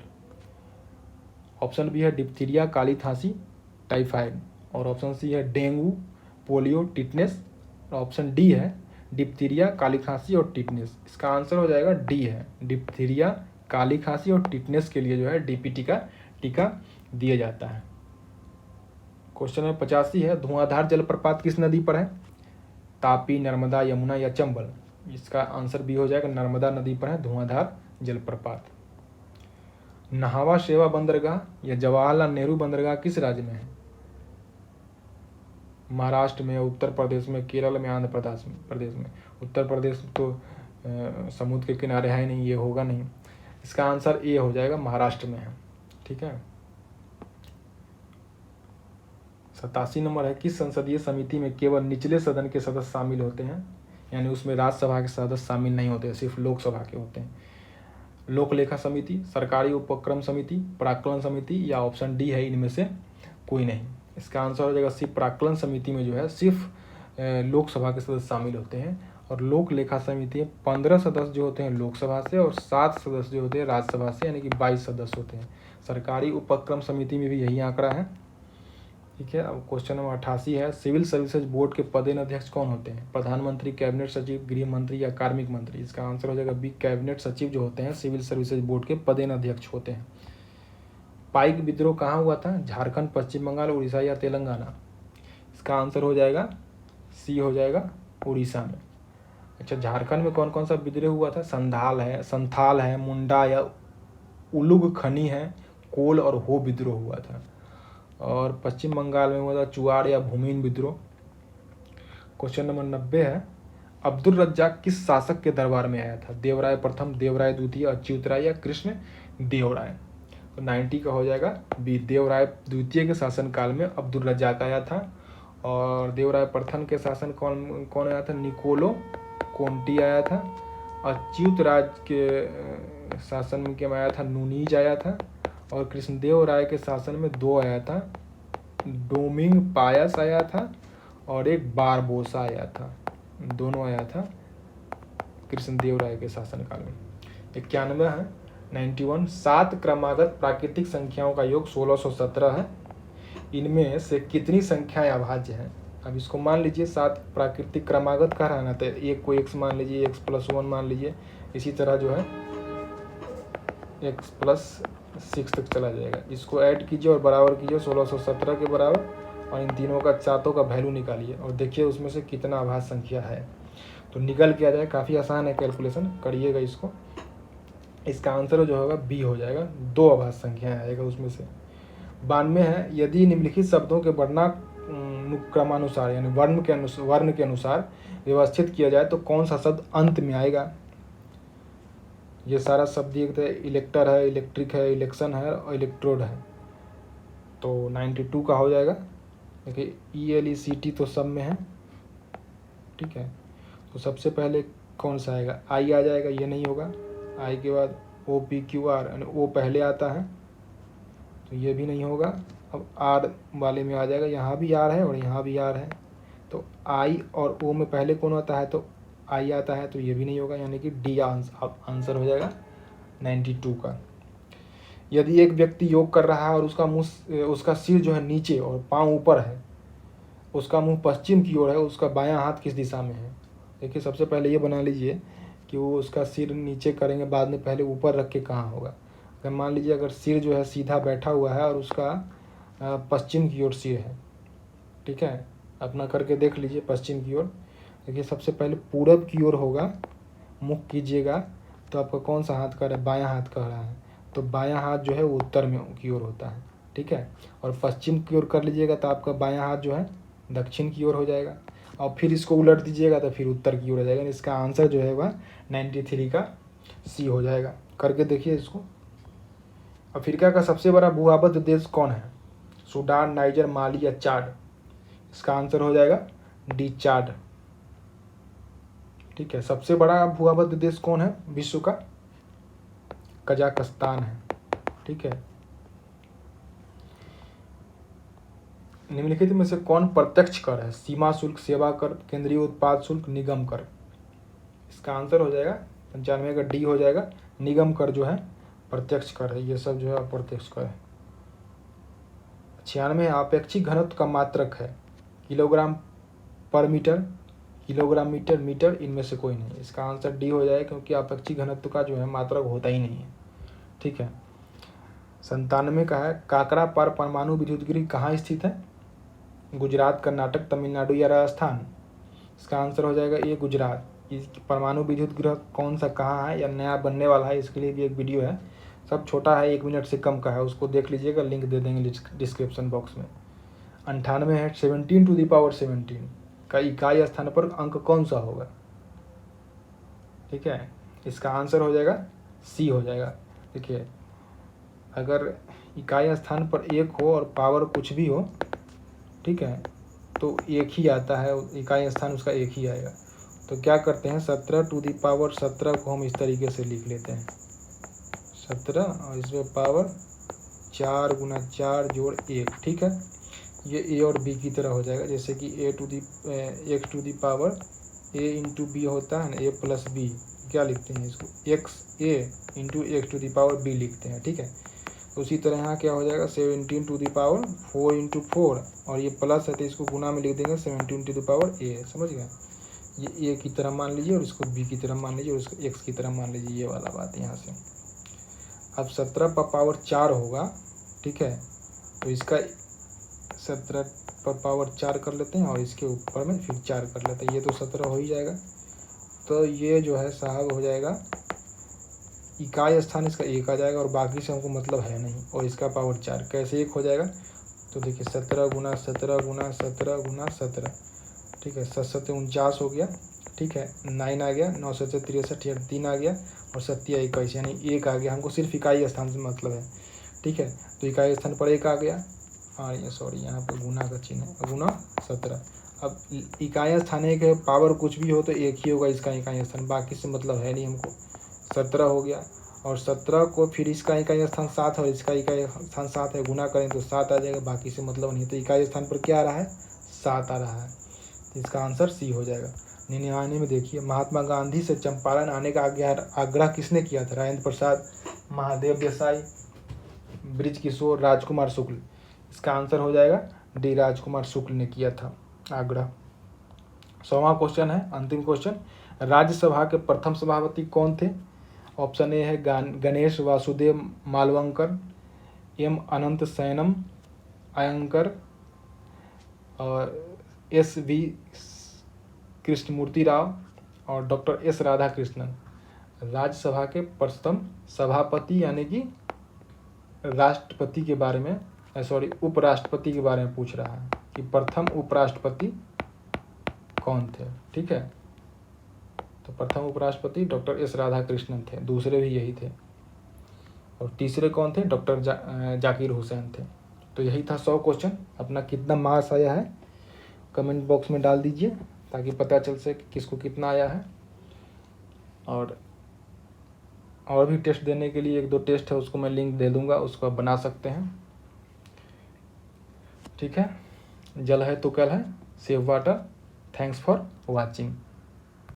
ऑप्शन बी है डिप्थीरिया, काली खांसी, टाइफाइड, और ऑप्शन सी है डेंगू, पोलियो, टिटनेस, और ऑप्शन डी है डिप्थीरिया, काली खांसी और टिटनेस। इसका आंसर हो जाएगा डी है, डिप्थीरिया, काली खांसी और टिटनेस के लिए जो है डीपीटी का टीका दिया जाता है। क्वेश्चन नंबर 85 है, धुआंधार जलप्रपात किस नदी पर है? तापी, नर्मदा, यमुना या चंबल? इसका आंसर बी हो जाएगा, नर्मदा नदी पर है धुआंधार जलप्रपात। नहावा शेवा बंदरगाह या जवाहरलाल नेहरू बंदरगाह किस राज्य में है? महाराष्ट्र में, उत्तर प्रदेश में, केरल में, आंध्र प्रदेश में? उत्तर प्रदेश तो समुद्र के किनारे है नहीं, ये होगा नहीं। इसका आंसर ए हो जाएगा, महाराष्ट्र में है। ठीक है, 87 नंबर है, किस संसदीय समिति में केवल निचले सदन के सदस्य शामिल होते हैं? यानी उसमें राज्यसभा के सदस्य शामिल नहीं होते, सिर्फ लोकसभा के होते हैं। लोक लेखा समिति, सरकारी उपक्रम समिति, प्राक्कलन समिति, या ऑप्शन डी है इनमें से कोई नहीं? इसका आंसर हो जाएगा सी, प्राक्कलन समिति में जो है सिर्फ लोकसभा के सदस्य शामिल होते हैं। और लोक लेखा समिति 15 सदस्य जो होते हैं लोकसभा से और 7 सदस्य जो होते हैं राज्यसभा से, यानी कि 22 सदस्य होते हैं। सरकारी उपक्रम समिति में भी यही आंकड़ा है। ठीक है। अब क्वेश्चन नंबर 88 है, सिविल सर्विसेज बोर्ड के पदेन अध्यक्ष कौन होते हैं? प्रधानमंत्री, कैबिनेट सचिव, गृह मंत्री या कार्मिक मंत्री? इसका आंसर हो जाएगा बी, कैबिनेट सचिव जो होते हैं सिविल सर्विसेज बोर्ड के पदेन अध्यक्ष होते हैं। पाइक विद्रोह कहाँ हुआ था? झारखंड, पश्चिम बंगाल, उड़ीसा या तेलंगाना? इसका आंसर हो जाएगा सी, हो जाएगा उड़ीसा में। अच्छा, झारखंड में कौन कौन सा विद्रोह हुआ था? संथाल है, मुंडा या उलुग खनी है, कोल और हो विद्रोह हुआ था। और पश्चिम बंगाल में हुआ था चुआड़ या भूमिन विद्रोह। क्वेश्चन नंबर 90 है, अब्दुल रज्जाक किस शासक के दरबार में आया था? देवराय प्रथम, देवराय द्वितीय, अच्युत राय या कृष्ण देव राय? तो 90 का हो जाएगा बी, देवराय द्वितीय के शासनकाल में अब्दुल रज्जाक आया था। और देवराय प्रथम के शासन कौन आया था? निकोलो कोंटी आया था। अच्युत राज के शासन में क्या आया था? नूनीज आया था। और कृष्णदेव राय के शासन में 2 आया था, डोमिंग पायस आया था और एक बारबोसा आया था। दोनों आया था कृष्णदेव राय के शासनकाल में। 91 है, 91, 7 क्रमागत प्राकृतिक संख्याओं का योग 1617 है। इनमें से कितनी संख्याएं अभाज्य हैं? अब इसको मान लीजिए 7 प्राकृतिक क्रमागत कह रहा है ना, तो एक को x मान लीजिए, x+1 मान लीजिए, इसी तरह जो है x+6 तक चला जाएगा। इसको ऐड कीजिए और बराबर कीजिए 1617 के बराबर, और इन तीनों का चारों का वैल्यू निकालिए और देखिए उसमें से कितना अभाज्य संख्या है। तो निकल के आ जाए, काफ़ी आसान है, कैलकुलेशन करिएगा इसको। इसका आंसर जो होगा बी हो जाएगा, 2 अभाज्य संख्या आएगा उसमें से। 92 है, यदि निम्नलिखित शब्दों के वर्णानुक्रमानुसार यानी वर्ण के अनुसार व्यवस्थित किया जाए तो कौन सा शब्द अंत में आएगा? ये सारा शब्द एक इलेक्टर है, इलेक्ट्रिक है, इलेक्शन है और इलेक्ट्रोड है। तो 92 का हो जाएगा। देखिए ELECT तो सब में है, ठीक है। तो सबसे पहले कौन सा आएगा? आई आ जाएगा, ये नहीं होगा। आई के बाद OPQR यानी ओ पहले आता है, तो ये भी नहीं होगा। अब आर वाले में आ जाएगा, यहाँ भी आर है और यहाँ भी आर है। तो आई और ओ में पहले कौन आता है? तो आई आता है, तो ये भी नहीं होगा, यानी कि डी आंसर हो जाएगा 92 का। यदि एक व्यक्ति योग कर रहा है और उसका सिर जो है नीचे और पाँव ऊपर है, उसका मुंह पश्चिम की ओर है, उसका बायां हाथ किस दिशा में है? देखिए सबसे पहले ये बना लीजिए कि वो उसका सिर नीचे करेंगे, बाद में पहले ऊपर रख के कहाँ होगा। अगर मान लीजिए अगर सिर जो है सीधा बैठा हुआ है और उसका पश्चिम की ओर सिर है, ठीक है, अपना करके देख लीजिए पश्चिम की ओर। देखिए सबसे पहले पूरब की ओर होगा, मुख कीजिएगा तो आपका कौन सा हाथ कर रहा है? बायां हाथ कर रहा है, तो बायां हाथ जो है वो उत्तर में की ओर होता है, ठीक है। और पश्चिम की ओर कर लीजिएगा तो आपका बायां हाथ जो है दक्षिण की ओर हो जाएगा, और फिर इसको उलट दीजिएगा तो फिर उत्तर की ओर हो जाएगा। इसका आंसर जो है वह 93 का सी हो जाएगा। करके देखिए इसको। अफ्रीका का सबसे बड़ा भूआबद्ध देश कौन है? सूडान, नाइजर, माली या चाड? इसका आंसर हो जाएगा डी, चाड, ठीक है। सबसे बड़ा भूआबद्ध देश कौन है विश्व का? कजाकिस्तान है, ठीक है। निम्नलिखित में से कौन प्रत्यक्ष कर है? सीमा शुल्क, सेवा कर, केंद्रीय उत्पाद शुल्क, निगम कर? इसका आंसर हो जाएगा 95 का डी हो जाएगा, निगम कर जो है प्रत्यक्ष कर है, ये सब जो है अप्रत्यक्ष कर है। 96 आपेक्षिक घनत्व का मात्रक है? किलोग्राम पर मीटर, किलोग्राम मीटर, मीटर, इनमें से कोई नहीं। इसका आंसर डी हो जाएगा, क्योंकि आपेक्षिक घनत्व का जो है मात्रक होता ही नहीं है, ठीक है। 97 का है, काकरा पर परमाणु विद्युत गृह कहाँ स्थित है? गुजरात, कर्नाटक, तमिलनाडु या राजस्थान? इसका आंसर हो जाएगा ये गुजरात। इस परमाणु विद्युत गृह कौन सा कहाँ है या नया बनने वाला है, इसके लिए भी एक वीडियो है, सब छोटा है, 1 मिनट से कम का है, उसको देख लीजिएगा, लिंक दे देंगे डिस्क्रिप्शन बॉक्स में। 98 है, 17⁻17 का इकाई स्थान पर अंक कौन सा होगा? ठीक है, इसका आंसर हो जाएगा सी हो जाएगा। देखिए अगर इकाई स्थान पर 1 हो और पावर कुछ भी हो, ठीक है, तो 1 ही आता है, इकाई स्थान उसका 1 ही आएगा। तो क्या करते हैं, 17⁻17 को हम इस तरीके से लिख लेते हैं, 17 और इसमें पावर 4 × 4 + 1, ठीक है। ये ए और बी की तरह हो जाएगा, जैसे कि x to the power a into b होता है ना, ए प्लस बी, क्या लिखते हैं इसको, x a into x to the power b लिखते हैं, ठीक है। तो उसी तरह यहाँ क्या हो जाएगा 17 टू दी पावर 4 इंटू 4, और ये प्लस है तो इसको गुना में लिख देंगे 17 टू दी पावर ए, समझ गए। ये ए की तरह मान लीजिए और इसको बी की तरह मान लीजिए और इसको एक्स की तरह मान लीजिए, ये वाला बात यहाँ से। अब 17 पर पावर 4 होगा, ठीक है, तो इसका 17 पर पावर 4 कर लेते हैं और इसके ऊपर में फिर 4 कर लेते हैं, ये तो 17 हो ही जाएगा। तो ये जो है साहब हो जाएगा, इकाई स्थान इसका 1 आ जाएगा और बाकी से हमको मतलब है नहीं, और इसका पावर 4 कैसे 1 हो जाएगा, तो देखिए 17 गुना 17 गुना 17 गुना 17, ठीक है, 7 49 हो गया, ठीक है, 9 आ गया, 9 7 63, 3 आ गया और 7 21, यानी 1 आ गया। हमको सिर्फ इकाई स्थान से मतलब है, ठीक है। तो इकाई स्थान पर 1 आ गया, हाँ ये सॉरी यहाँ पे गुना का चिन्ह है, गुना 17। अब इकाई स्थान एक है, पावर कुछ भी हो तो एक ही होगा इसका इकाई स्थान, बाकी से मतलब है नहीं हमको। 17 हो गया और 17 को फिर इसका इकाई स्थान 7 है और इसका इकाई स्थान 7 है, गुना करें तो 7 आ जाएगा, बाकी से मतलब नहीं। तो इकाई स्थान पर क्या आ रहा है, 7 आ रहा है, तो इसका आंसर सी हो जाएगा। 99 में देखिए, महात्मा गांधी से चंपारण आने का आग्रह किसने किया था, राजेंद्र प्रसाद, महादेव देसाई, ब्रिज किशोर, राजकुमार शुक्ल। इसका आंसर हो जाएगा डी, राजकुमार शुक्ल ने किया था आग्रह। 100वां क्वेश्चन है, अंतिम क्वेश्चन, राज्यसभा के प्रथम सभापति कौन थे। ऑप्शन ए है गणेश वासुदेव मालवंकर, एम अनंत सैनम अयंकर, और एस वी कृष्णमूर्ति राव और डॉक्टर एस राधाकृष्णन। राज्यसभा के प्रथम सभापति यानी कि राष्ट्रपति के बारे में, सॉरी उपराष्ट्रपति के बारे में पूछ रहा है कि प्रथम उपराष्ट्रपति कौन थे, ठीक है। तो प्रथम उपराष्ट्रपति डॉक्टर एस राधाकृष्णन थे, दूसरे भी यही थे, और तीसरे कौन थे, डॉक्टर जाकिर हुसैन थे। तो यही था 100 क्वेश्चन। अपना कितना मार्क्स आया है कमेंट बॉक्स में डाल दीजिए ताकि पता चल सके किसको कितना आया है। और भी टेस्ट देने के लिए 1-2 टेस्ट है, उसको मैं लिंक दे दूंगा, उसको आप बना सकते हैं, ठीक है। जल है तो कल है, save water. Thanks for watching.